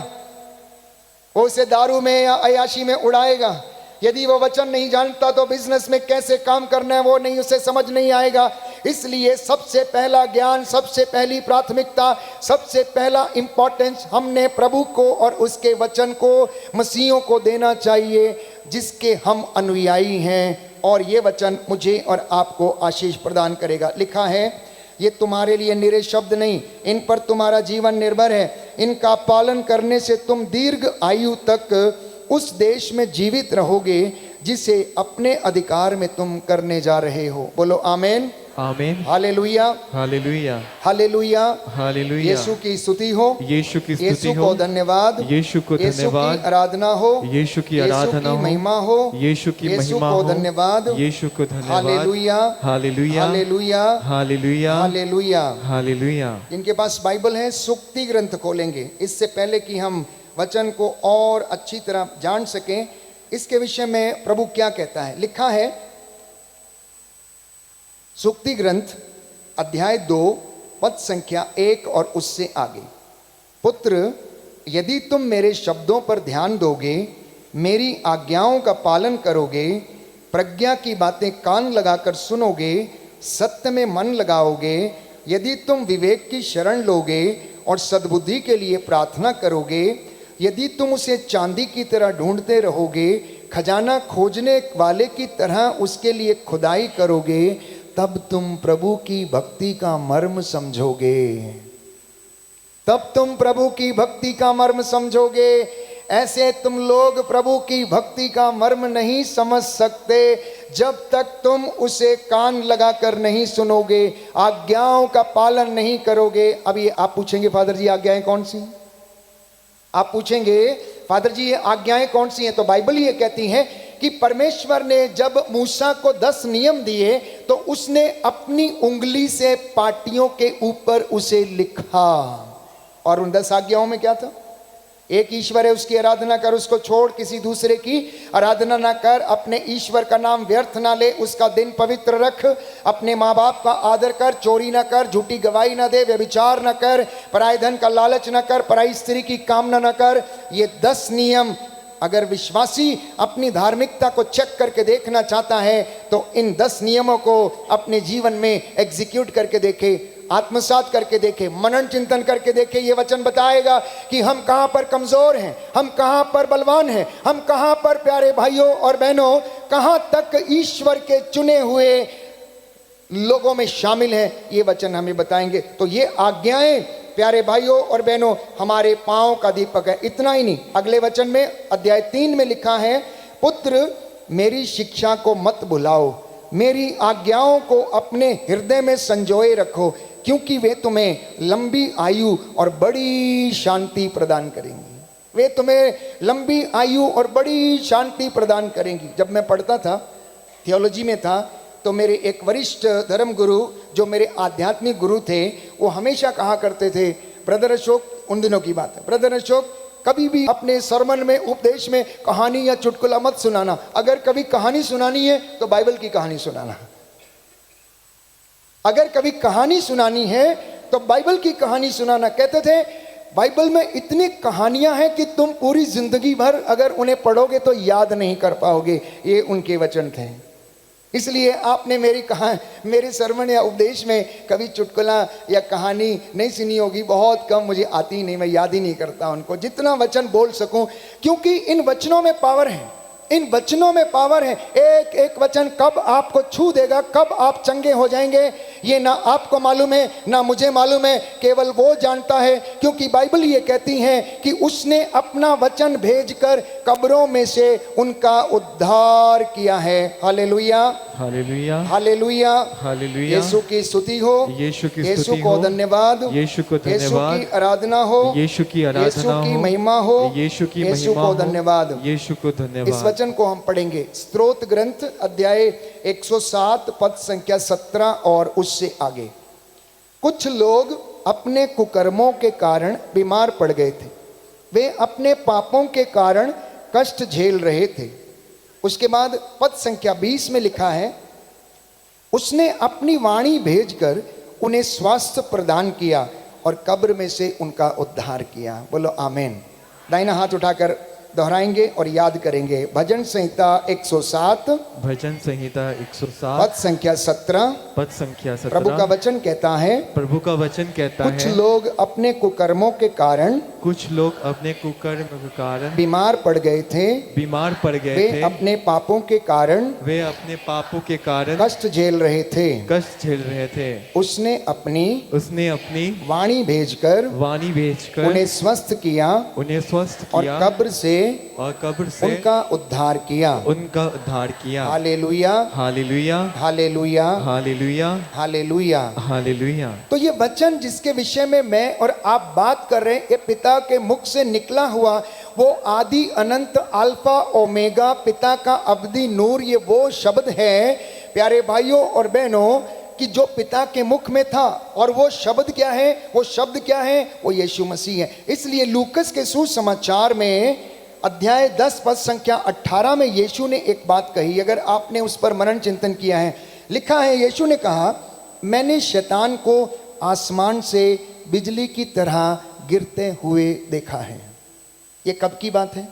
वो उसे दारू में या अयाशी में उड़ाएगा। यदि वो वचन नहीं जानता तो बिजनेस में कैसे काम करना है वो नहीं, उसे समझ नहीं आएगा। इसलिए सबसे पहला ज्ञान, सबसे पहली प्राथमिकता, सबसे पहला इंपॉर्टेंस हमने प्रभु को और उसके वचन को, मसीहों को देना चाहिए जिसके हम अनुयायी हैं, और ये वचन मुझे और आपको आशीष प्रदान करेगा। लिखा है, ये तुम्हारे लिए निरे शब्द नहीं, इन पर तुम्हारा जीवन निर्भर है। इनका पालन करने से तुम दीर्घ आयु तक उस देश में जीवित रहोगे जिसे अपने अधिकार में तुम करने जा रहे हो। बोलो आमीन, आमीन, हालेलुया, हालेलुया, हालेलुया, हालेलुया। यीशु की स्तुति हो, यीशु की स्तुति यीशु हो, को धन्यवाद, यीशु को यीशु की धन्यवाद, आराधना हो, यीशु की आराधना हो, महिमा हो, यीशु की महिमा को हो, धन्यवाद, यीशु को धन्यवाद, हालेलुया, हालेलुया, हालेलुया, हालेलुया, हालेलुया, हालेलुया। जिनके पास बाइबल है सुक्ति ग्रंथ खोलेंगे। इससे पहले कि हम वचन को और अच्छी तरह जान सकें, इसके विषय में प्रभु क्या कहता है। लिखा है सुक्ति ग्रंथ अध्याय 2 पद संख्या 1 और उससे आगे, पुत्र यदि तुम मेरे शब्दों पर ध्यान दोगे, मेरी आज्ञाओं का पालन करोगे, प्रज्ञा की बातें कान लगाकर सुनोगे, सत्य में मन लगाओगे, यदि तुम विवेक की शरण लोगे और सद्बुद्धि के लिए प्रार्थना करोगे, यदि तुम उसे चांदी की तरह ढूंढते रहोगे, खजाना खोजने वाले की तरह उसके लिए खुदाई करोगे, तब तुम प्रभु की भक्ति का मर्म समझोगे। तब तुम प्रभु की भक्ति का मर्म समझोगे। ऐसे तुम लोग प्रभु की भक्ति का मर्म नहीं समझ सकते जब तक तुम उसे कान लगाकर नहीं सुनोगे, आज्ञाओं का पालन नहीं करोगे। अभी आप पूछेंगे फादर जी आज्ञाएं कौन सी हैं? आप पूछेंगे फादर जी ये आज्ञाएं कौन सी हैं? तो बाइबल ये कहती है कि परमेश्वर ने जब मूसा को 10 नियम दिए तो उसने अपनी उंगली से पाटियों के ऊपर उसे लिखा। और उन 10 आज्ञाओं में क्या था? एक ईश्वर है, उसकी आराधना कर, उसको छोड़ किसी दूसरे की आराधना ना कर, अपने ईश्वर का नाम व्यर्थ ना ले, उसका दिन पवित्र रख, अपने माँ बाप का आदर कर, चोरी ना कर, झूठी गवाही ना दे, व्यभिचार ना कर, पराय धन का लालच ना कर, पराई स्त्री की कामना ना कर। ये 10 नियम अगर विश्वासी अपनी धार्मिकता को चेक करके देखना चाहता है तो इन 10 नियमों को अपने जीवन में एग्जीक्यूट करके देखे, आत्मसात करके देखे, मनन चिंतन करके देखे। ये वचन बताएगा कि हम कहाँ पर कमजोर हैं, हम कहाँ पर बलवान हैं, हम कहाँ पर प्यारे भाइयों और बहनों कहाँ तक ईश्वर के चुने हुए लोगों में शामिल हैं। ये वचन हमें बताएंगे। तो ये आज्ञाएं प्यारे भाइयों और बहनों हमारे पांव का दीपक है। इतना ही नहीं, अगले वचन में अध्याय 3 में लिखा है, पुत्र मेरी शिक्षा को मत भुलाओ, मेरी आज्ञाओं को अपने हृदय में संजोए रखो, क्योंकि वे तुम्हें लंबी आयु और बड़ी शांति प्रदान करेंगी। वे तुम्हें लंबी आयु और बड़ी शांति प्रदान करेंगी। जब मैं पढ़ता था, थियोलॉजी में था, तो मेरे एक वरिष्ठ धर्म गुरु जो मेरे आध्यात्मिक गुरु थे, वो हमेशा कहा करते थे, ब्रदर अशोक, उन दिनों की बात है, ब्रदर अशोक कभी भी अपने सरमन में, उपदेश में कहानी या चुटकुला मत सुनाना। अगर कभी कहानी सुनानी है तो बाइबल की कहानी सुनाना। अगर कभी कहानी सुनानी है तो बाइबल की कहानी सुनाना। कहते थे बाइबल में इतनी कहानियां हैं कि तुम पूरी जिंदगी भर अगर उन्हें पढ़ोगे तो याद नहीं कर पाओगे। ये उनके वचन थे। इसलिए आपने मेरे सरमन या उपदेश में कभी चुटकुला या कहानी नहीं सुनी होगी, बहुत कम, मुझे आती नहीं, मैं याद ही नहीं करता उनको, जितना वचन बोल सकूं, क्योंकि इन वचनों में पावर है। इन वचनों में पावर है। एक एक वचन कब आपको छू देगा, कब आप चंगे हो जाएंगे, ये ना आपको मालूम है ना मुझे मालूम है, केवल वो जानता है। क्योंकि बाइबल ये कहती है कि उसने अपना वचन भेजकर कब्रों में से उनका उद्धार किया है। हालेलुया, हालेलुया, हालेलुया, हालेलुया। यीशु की स्तुति हो, यीशु की यीशु स्तुति को हो, धन्यवाद, यीशु को यीशु धन्यवाद, की आराधना हो, यीशु की आराधना यीशु की हो, महिमा हो, यीशु की यीशु महिमा को हो, धन्यवाद। यीशु को इस धन्यवाद। वचन को हम पढ़ेंगे, स्तोत्र ग्रंथ अध्याय 107 पद संख्या 17 और उससे आगे। कुछ लोग अपने कुकर्मों के कारण बीमार पड़ गए थे, वे अपने पापों के कारण कष्ट झेल रहे थे। उसके बाद पद संख्या 20 में लिखा है, उसने अपनी वाणी भेजकर उन्हें स्वास्थ्य प्रदान किया और कब्र में से उनका उद्धार किया। बोलो आमीन। दाहिना हाथ उठाकर दोहराएंगे और याद करेंगे। भजन संहिता 107, भजन संहिता 107, पद संख्या 17। पद संख्या 17। प्रभु का वचन कहता है, प्रभु का वचन कहता कुछ है, लोग अपने कुकर्मों के कारण कुछ लोग अपने कुकर्म के कारण बीमार पड़ गए थे, बीमार पड़ गए वे थे, अपने पापों के कारण वे अपने पापों के कारण कष्ट झेल रहे थे। कष्ट झेल रहे थे। उसने अपनी वाणी भेजकर उन्हें स्वस्थ किया उन्हें स्वस्थ और किया कब्र से उनका उद्धार किया। हालेलुया, हालेलुया, हालेलुया, हालेलुया, हालेलुया, हालेलुया। तो ये वचन जिसके विषय में मैं और आप बात कर रहे हैं, ये पिता के मुख से निकला हुआ वो आदि अनंत अल्फा ओमेगा, पिता का अब्दी नूर, ये वो शब्द है प्यारे भाइयों और बहनों कि जो पिता के मुख में था। और वो शब्द क्या है? वो शब्द क्या है? वो यीशु मसीह है। इसलिए लूकस के सुसमाचार में अध्याय 10 पद संख्या 18 में यीशु ने एक बात कही, अगर आपने उस पर मनन चिंतन किया है, लिखा है यीशु ने कहा, मैंने शैतान को आसमान से बिजली की तरह गिरते हुए देखा है। ये कब की बात है?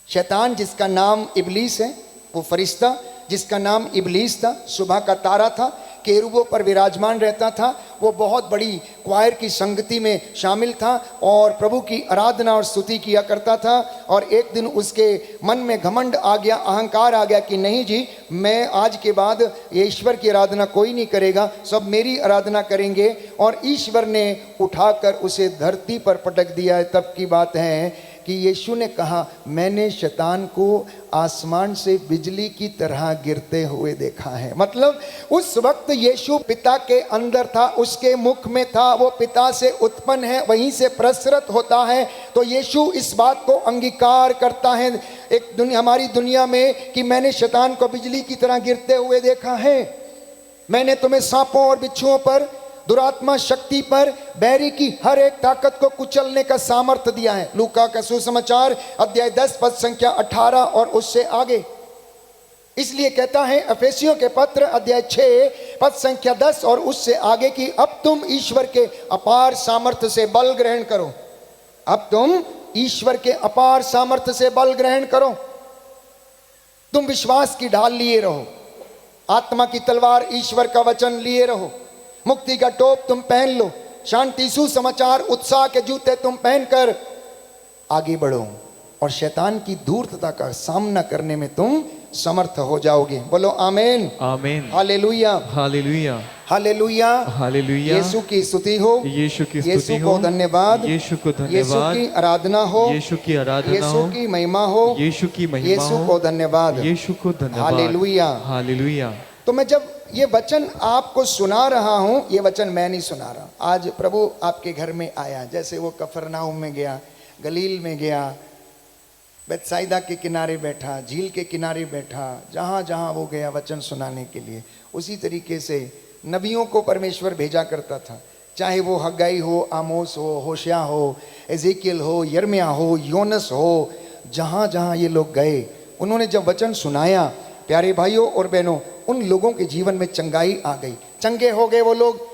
शैतान जिसका नाम इबलीस है, वो फरिश्ता जिसका नाम इबलीस था, सुबह का तारा था, केरूबों पर विराजमान रहता था, वो बहुत बड़ी क्वायर की संगति में शामिल था और प्रभु की आराधना और स्तुति किया करता था। और एक दिन उसके मन में घमंड आ गया, अहंकार आ गया कि नहीं जी, मैं आज के बाद ईश्वर की आराधना कोई नहीं करेगा, सब मेरी आराधना करेंगे। और ईश्वर ने उठाकर उसे धरती पर पटक दिया। तब की बात है कि यीशु ने कहा, मैंने शैतान को आसमान से बिजली की तरह गिरते हुए देखा है। मतलब उस वक्त यीशु पिता के अंदर था, उसके मुख में था, वो पिता से उत्पन्न है, वहीं से प्रसृत होता है। तो यीशु इस बात को अंगीकार करता है एक हमारी दुनिया में कि मैंने शैतान को बिजली की तरह गिरते हुए देखा है। मैंने तुम्हें सांपों और बिच्छुओं पर, दुरात्मा शक्ति पर, बैरी की हर एक ताकत को कुचलने का सामर्थ्य दिया है। लूका का सुसमाचार अध्याय 10 पद संख्या 18 और उससे आगे। इसलिए कहता है एफेसियों के पत्र अध्याय 6 पद संख्या 10 और उससे आगे कि अब तुम ईश्वर के अपार सामर्थ्य से बल ग्रहण करो। अब तुम ईश्वर के अपार सामर्थ्य से बल ग्रहण करो। तुम विश्वास की ढाल लिए रहो, आत्मा की तलवार ईश्वर का वचन लिए रहो, मुक्ति का टोप तुम पहन लो, शांति सुसमाचार उत्साह के जूते तुम पहनकर आगे बढ़ो और शैतान की धूर्तता का सामना करने में तुम समर्थ हो जाओगे। बोलो आमीन, आमीन, हालेलुया, हालेलुया, हालेलुया, हालेलुया। यीशु की स्तुति हो, यीशु की स्तुति यीशु हो, को धन्यवाद, यीशु को यीशु धन्यवाद, की आराधना हो, यीशु की आराधना यीशु हो, की महिमा हो, यीशु की महिमा यीशु हो, को धन्यवाद, यीशु को धन्यवाद, हालेलुया, हालेलुया। तो मैं जब ये वचन आपको सुना रहा हूं, ये वचन मैं नहीं सुना रहा, आज प्रभु आपके घर में आया। जैसे वो कफरनाहुम में गया, गलील में गया, बेतसाइदा के किनारे बैठा, झील के किनारे बैठा, जहाँ जहाँ वो गया वचन सुनाने के लिए, उसी तरीके से नबियों को परमेश्वर भेजा करता था। चाहे वो हग्गाई हो, आमोस हो, होशिया हो, एजेकियल हो, यर्मिया हो, योनस हो, जहाँ जहाँ ये लोग गए, उन्होंने जब वचन सुनाया, प्यारे भाइयों और बहनों, उन लोगों के जीवन में चंगाई आ गई, चंगे हो गए वो लोग।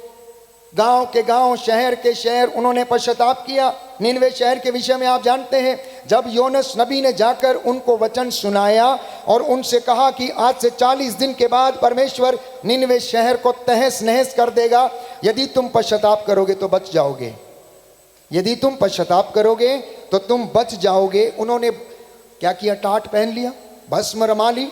गांव के गांव, शहर के शहर उन्होंने पश्चाताप किया। निनवे शहर के विषय में आप जानते हैं, जब योनस नबी ने जाकर उनको वचन सुनाया और उनसे कहा कि आज से 40 दिन के बाद परमेश्वर निनवे शहर को तहस नहस कर देगा, यदि तुम पश्चाताप करोगे तो बच जाओगे, यदि तुम पश्चाताप करोगे तो तुम बच जाओगे। उन्होंने क्या किया? टाट पहन लिया, भस्म रमा ली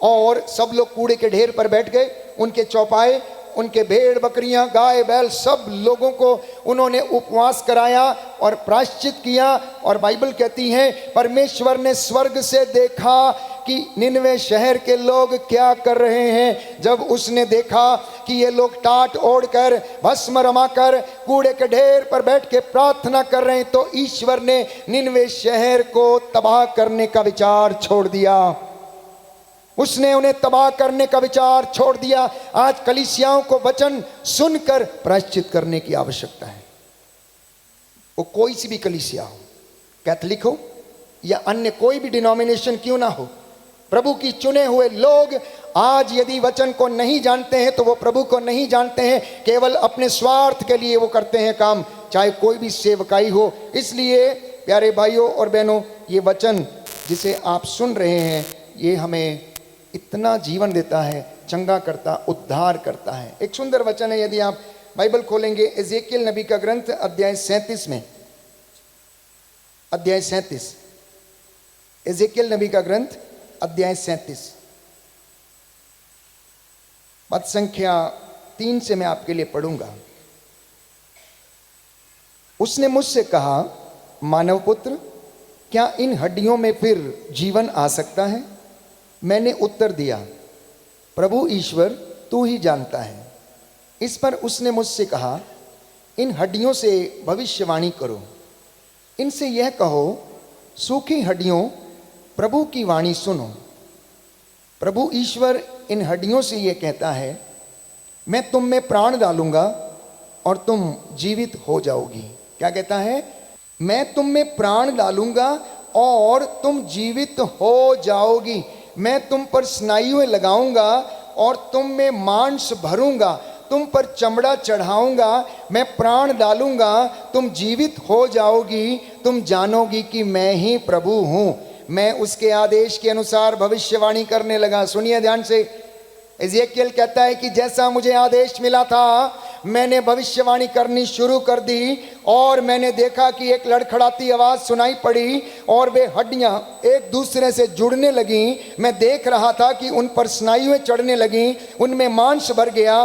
और सब लोग कूड़े के ढेर पर बैठ गए। उनके चौपाए, उनके भेड़ बकरियां, गाय बैल, सब लोगों को उन्होंने उपवास कराया और प्रायश्चित किया। और बाइबल कहती है परमेश्वर ने स्वर्ग से देखा कि निनवे शहर के लोग क्या कर रहे हैं। जब उसने देखा कि ये लोग टाट ओढ़कर, भस्म रमाकर, कूड़े के ढेर पर बैठ के प्रार्थना कर रहे हैं, तो ईश्वर ने निनवे शहर को तबाह करने का विचार छोड़ दिया। उसने उन्हें तबाह करने का विचार छोड़ दिया। आज कलीसियाओं को वचन सुनकर प्रायश्चित करने की आवश्यकता है। वो कोई सी भी कलीसिया हो, कैथलिक हो या अन्य कोई भी डिनोमिनेशन क्यों ना हो, प्रभु की चुने हुए लोग आज यदि वचन को नहीं जानते हैं तो वो प्रभु को नहीं जानते हैं, केवल अपने स्वार्थ के लिए वो करते हैं काम, चाहे कोई भी सेवकाई हो। इसलिए प्यारे भाइयों और बहनों, ये वचन जिसे आप सुन रहे हैं ये हमें इतना जीवन देता है, चंगा करता, उद्धार करता है। एक सुंदर वचन है, यदि आप बाइबल खोलेंगे एजेकियल नबी का ग्रंथ अध्याय 37 में, अध्याय 37, एजेकियल नबी का ग्रंथ अध्याय 37 पद संख्या 3 से मैं आपके लिए पढ़ूंगा। उसने मुझसे कहा, मानव पुत्र, क्या इन हड्डियों में फिर जीवन आ सकता है? मैंने उत्तर दिया, प्रभु ईश्वर तू ही जानता है। इस पर उसने मुझसे कहा, इन हड्डियों से भविष्यवाणी करो, इनसे यह कहो, सूखी हड्डियों प्रभु की वाणी सुनो। प्रभु ईश्वर इन हड्डियों से यह कहता है, मैं तुम में प्राण डालूंगा और तुम जीवित हो जाओगी। क्या कहता है? मैं तुम में प्राण डालूंगा और तुम जीवित हो जाओगी। मैं तुम पर स्नायुएं लगाऊंगा और तुम में मांस भरूंगा, तुम पर चमड़ा चढ़ाऊंगा, मैं प्राण डालूंगा, तुम जीवित हो जाओगी, तुम जानोगी कि मैं ही प्रभु हूं। मैं उसके आदेश के अनुसार भविष्यवाणी करने लगा। सुनिए ध्यान से, एजेकियल कहता है कि जैसा मुझे आदेश मिला था मैंने भविष्यवाणी करनी शुरू कर दी और मैंने देखा कि एक लड़खड़ाती आवाज सुनाई पड़ी और वे हड्डियां एक दूसरे से जुड़ने लगी। मैं देख रहा था कि उन पर स्नायुएं चढ़ने लगी, उनमें मांस भर गया,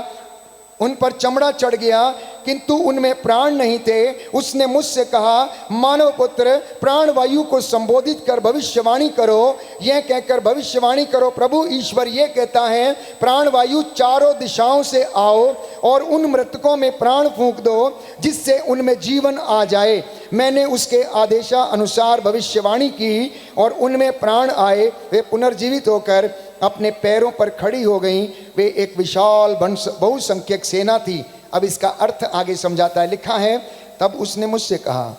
उन पर चमड़ा चढ़ गया, किंतु उनमें प्राण नहीं थे। उसने मुझसे कहा, मानव पुत्र, प्राण वायु को संबोधित कर भविष्यवाणी करो। यह कहकर भविष्यवाणी करो, प्रभु ईश्वर ये कहता है, प्राण वायु चारों दिशाओं से आओ और उन मृतकों में प्राण फूंक दो, जिससे उनमें जीवन आ जाए। मैंने उसके आदेशा अनुसार भविष्यवाणी की और उनमें प्राण आए। वे पुनर्जीवित होकर अपने पैरों पर खड़ी हो गईं। वे एक विशाल बहुसंख्यक सेना थी। अब इसका अर्थ आगे समझाता है। लिखा है, तब उसने मुझसे कहा,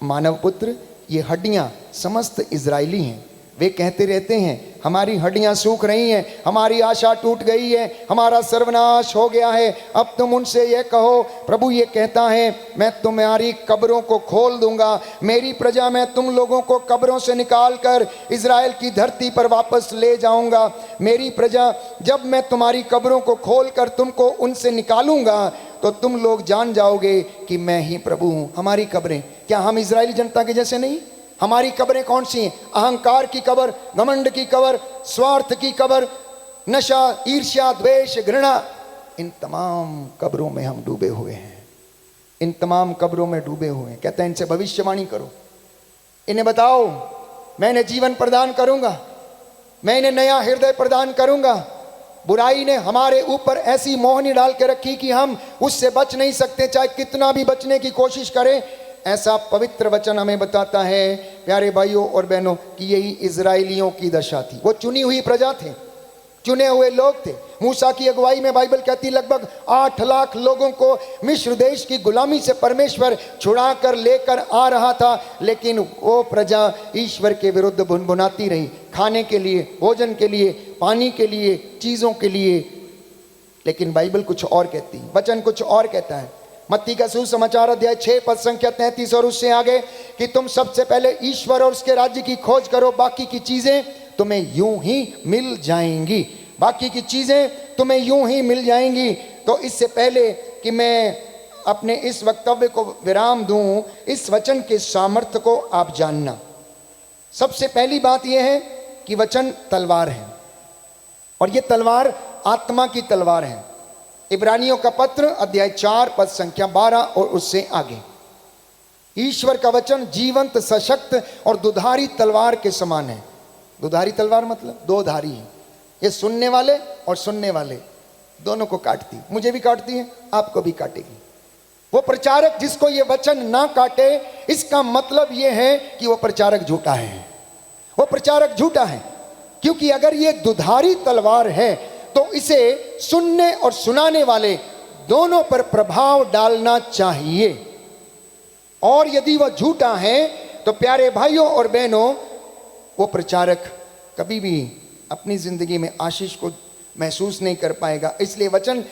मानव पुत्र, ये हड्डियां समस्त इजरायली हैं। वे कहते रहते हैं, हमारी हड्डियां सूख रही हैं, हमारी आशा टूट गई है, हमारा सर्वनाश हो गया है। अब तुम उनसे यह कहो, प्रभु ये कहता है, मैं तुम्हारी कब्रों को खोल दूंगा। मेरी प्रजा, मैं तुम लोगों को कब्रों से निकाल कर इजराइल की धरती पर वापस ले जाऊंगा। मेरी प्रजा, जब मैं तुम्हारी कब्रों को खोल कर तुमको उनसे निकालूंगा तो तुम लोग जान जाओगे कि मैं ही प्रभु हूं। हमारी कब्रें, क्या हम इजरायली जनता के जैसे नहीं? हमारी कब्रें कौन सी हैं? अहंकार की कब्र, घमंड की कब्र, स्वार्थ की कब्र, नशा, ईर्ष्या, द्वेष, घृणा, इन तमाम कब्रों में हम डूबे हुए हैं। इन तमाम कब्रों में डूबे हुए हैं। कहते हैं, इनसे भविष्यवाणी करो, इन्हें बताओ, मैं इन्हें जीवन प्रदान करूंगा, मैं इन्हें नया हृदय प्रदान करूंगा। बुराई ने हमारे ऊपर ऐसी मोहनी डाल के रखी कि हम उससे बच नहीं सकते, चाहे कितना भी बचने की कोशिश करें। ऐसा पवित्र वचन हमें बताता है प्यारे भाइयों और बहनों कि यही इजराइलियों की दशा थी। वो चुनी हुई प्रजा थे, चुने हुए लोग थे। मूसा की अगुवाई में बाइबल कहती लगभग 8 लाख लोगों को मिस्र देश की गुलामी से परमेश्वर छुड़ा कर लेकर आ रहा था, लेकिन वो प्रजा ईश्वर के विरुद्ध भुनभुनाती रही, खाने के लिए, भोजन के लिए, पानी के लिए, चीज़ों के लिए। लेकिन बाइबल कुछ और कहती, वचन कुछ और कहता है। मत्ती का सुसमाचार अध्याय 6 पद संख्या 33 और उससे आगे कि तुम सबसे पहले ईश्वर और उसके राज्य की खोज करो, बाकी की चीजें तुम्हें यूं ही मिल जाएंगी। बाकी की चीजें तुम्हें यूं ही मिल जाएंगी। तो इससे पहले कि मैं अपने इस वक्तव्य को विराम दूं, इस वचन के सामर्थ्य को आप जानना। सबसे पहली बात यह है कि वचन तलवार है और यह तलवार आत्मा की तलवार है। इब्रानियों का पत्र अध्याय 4 पद संख्या 12 और उससे आगे, ईश्वर का वचन जीवंत, सशक्त और दुधारी तलवार के समान है। दुधारी तलवार मतलब दो धारी है। ये सुनने वाले और सुनने वाले दोनों को काटती, मुझे भी काटती है, आपको भी काटेगी। वो प्रचारक जिसको ये वचन ना काटे, इसका मतलब ये है कि वो प्रचारक झूठा है। वो प्रचारक झूठा है, क्योंकि अगर ये दुधारी तलवार है तो इसे सुनने और सुनाने वाले दोनों पर प्रभाव डालना चाहिए। और यदि वह झूठा है तो प्यारे भाइयों और बहनों, वो प्रचारक कभी भी अपनी जिंदगी में आशीष को महसूस नहीं कर पाएगा। इसलिए वचन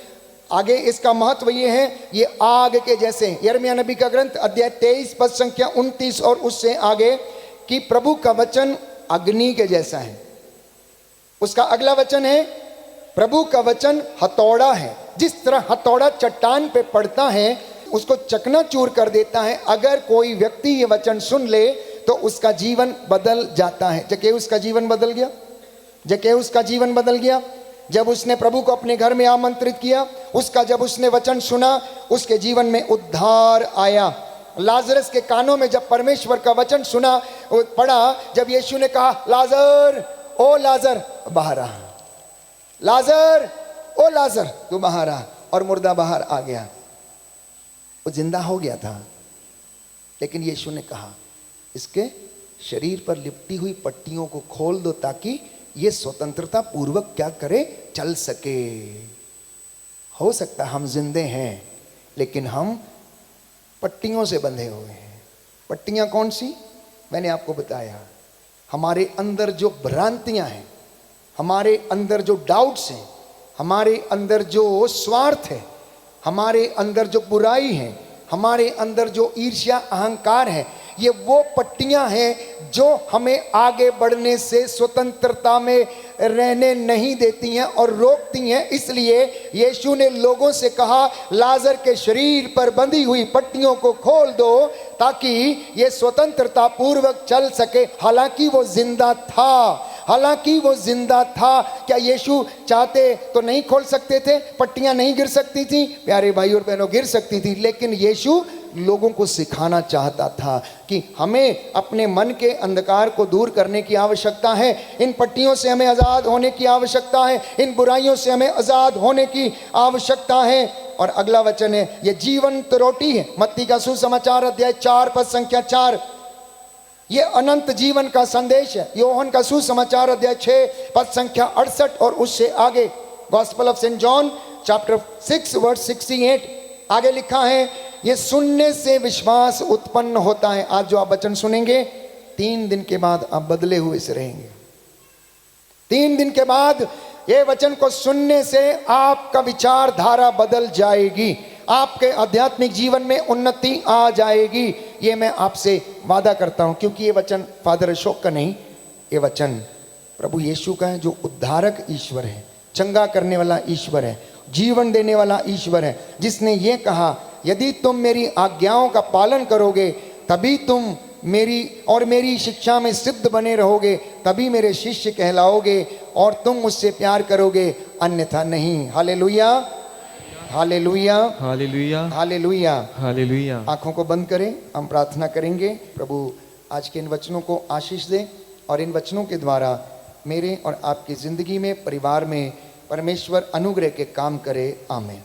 आगे इसका महत्व ये है, ये आग के जैसे। यिर्मयाह नबी का ग्रंथ अध्याय 23 पद संख्या 29 और उससे आगे कि प्रभु का वचन अग्नि के जैसा है। उसका अगला वचन है प्रभु का वचन हथौड़ा है। जिस तरह हथौड़ा चट्टान पे पड़ता है उसको चकनाचूर कर देता है, अगर कोई व्यक्ति ये वचन सुन ले तो उसका जीवन बदल जाता है। जक्कैऊस का जीवन बदल गया। जक्कैऊस का जीवन बदल गया जब उसने प्रभु को अपने घर में आमंत्रित किया। उसका जब उसने वचन सुना उसके जीवन में उद्धार आया। लाजरस के कानों में जब परमेश्वर का वचन सुना पड़ा, जब यीशु ने कहा लाजर ओ लाजर बाहर आ, लाजर ओ लाजर तू बाहर आ, और मुर्दा बाहर आ गया। वो जिंदा हो गया था, लेकिन यीशु ने कहा इसके शरीर पर लिपटी हुई पट्टियों को खोल दो ताकि ये स्वतंत्रता पूर्वक क्या करे, चल सके। हो सकता है हम जिंदे हैं लेकिन हम पट्टियों से बंधे हुए हैं। पट्टियां कौन सी? मैंने आपको बताया, हमारे अंदर जो भ्रांतियां हैं, हमारे अंदर जो डाउट्स हैं, हमारे अंदर जो स्वार्थ है, हमारे अंदर जो बुराई है, हमारे अंदर जो ईर्ष्या अहंकार है, ये वो पट्टियां हैं जो हमें आगे बढ़ने से, स्वतंत्रता में रहने नहीं देती हैं और रोकती हैं। इसलिए यीशु ने लोगों से कहा लाजर के शरीर पर बंधी हुई पट्टियों को खोल दो ताकि ये स्वतंत्रता पूर्वक चल सके। हालांकि वो जिंदा था, हालांकि वो जिंदा था। क्या यीशु चाहते तो नहीं खोल सकते थे? पट्टियां नहीं गिर सकती थी? प्यारे भाई और बहनों, गिर सकती थी, लेकिन यीशु लोगों को सिखाना चाहता था कि हमें अपने मन के अंधकार को दूर करने की आवश्यकता है। इन पट्टियों से हमें आज़ाद होने की आवश्यकता है, इन बुराइयों से हमें आज़ाद होने की आवश्यकता है। और अगला वचन है ये जीवंत रोटी है। मत्ती का सुसमाचार अध्याय 4 पद संख्या 4, ये अनंत जीवन का संदेश है। योहन का सुसमाचार अध्याय 6 पद संख्या 68 और उससे आगे gospel of Saint John chapter 6 verse 68 आगे लिखा है ये सुनने से विश्वास उत्पन्न होता है। आज जो आप वचन सुनेंगे 3 दिन के बाद आप बदले हुए से रहेंगे। 3 दिन के बाद ये वचन को सुनने से आपका विचारधारा बदल जाएगी, आपके आध्यात्मिक जीवन में उन्नति आ जाएगी। ये मैं आपसे वादा करता हूं, क्योंकि ये वचन फादर अशोक का नहीं, ये वचन प्रभु यीशु का है, जो उद्धारक ईश्वर है, चंगा करने वाला ईश्वर है, जीवन देने वाला ईश्वर है, जिसने ये कहा यदि तुम मेरी आज्ञाओं का पालन करोगे तभी तुम मेरी और मेरी शिक्षा में सिद्ध बने रहोगे, तभी मेरे शिष्य कहलाओगे और तुम मुझसे प्यार करोगे, अन्यथा नहीं। हालेलुया, हालेलुया, हालेलुया, हालेलुया, हालेलुया। आंखों को बंद करें, हम प्रार्थना करेंगे। प्रभु आज के इन वचनों को आशीष दे और इन वचनों के द्वारा मेरे और आपकी ज़िंदगी में, परिवार में परमेश्वर अनुग्रह के काम करे। आमीन।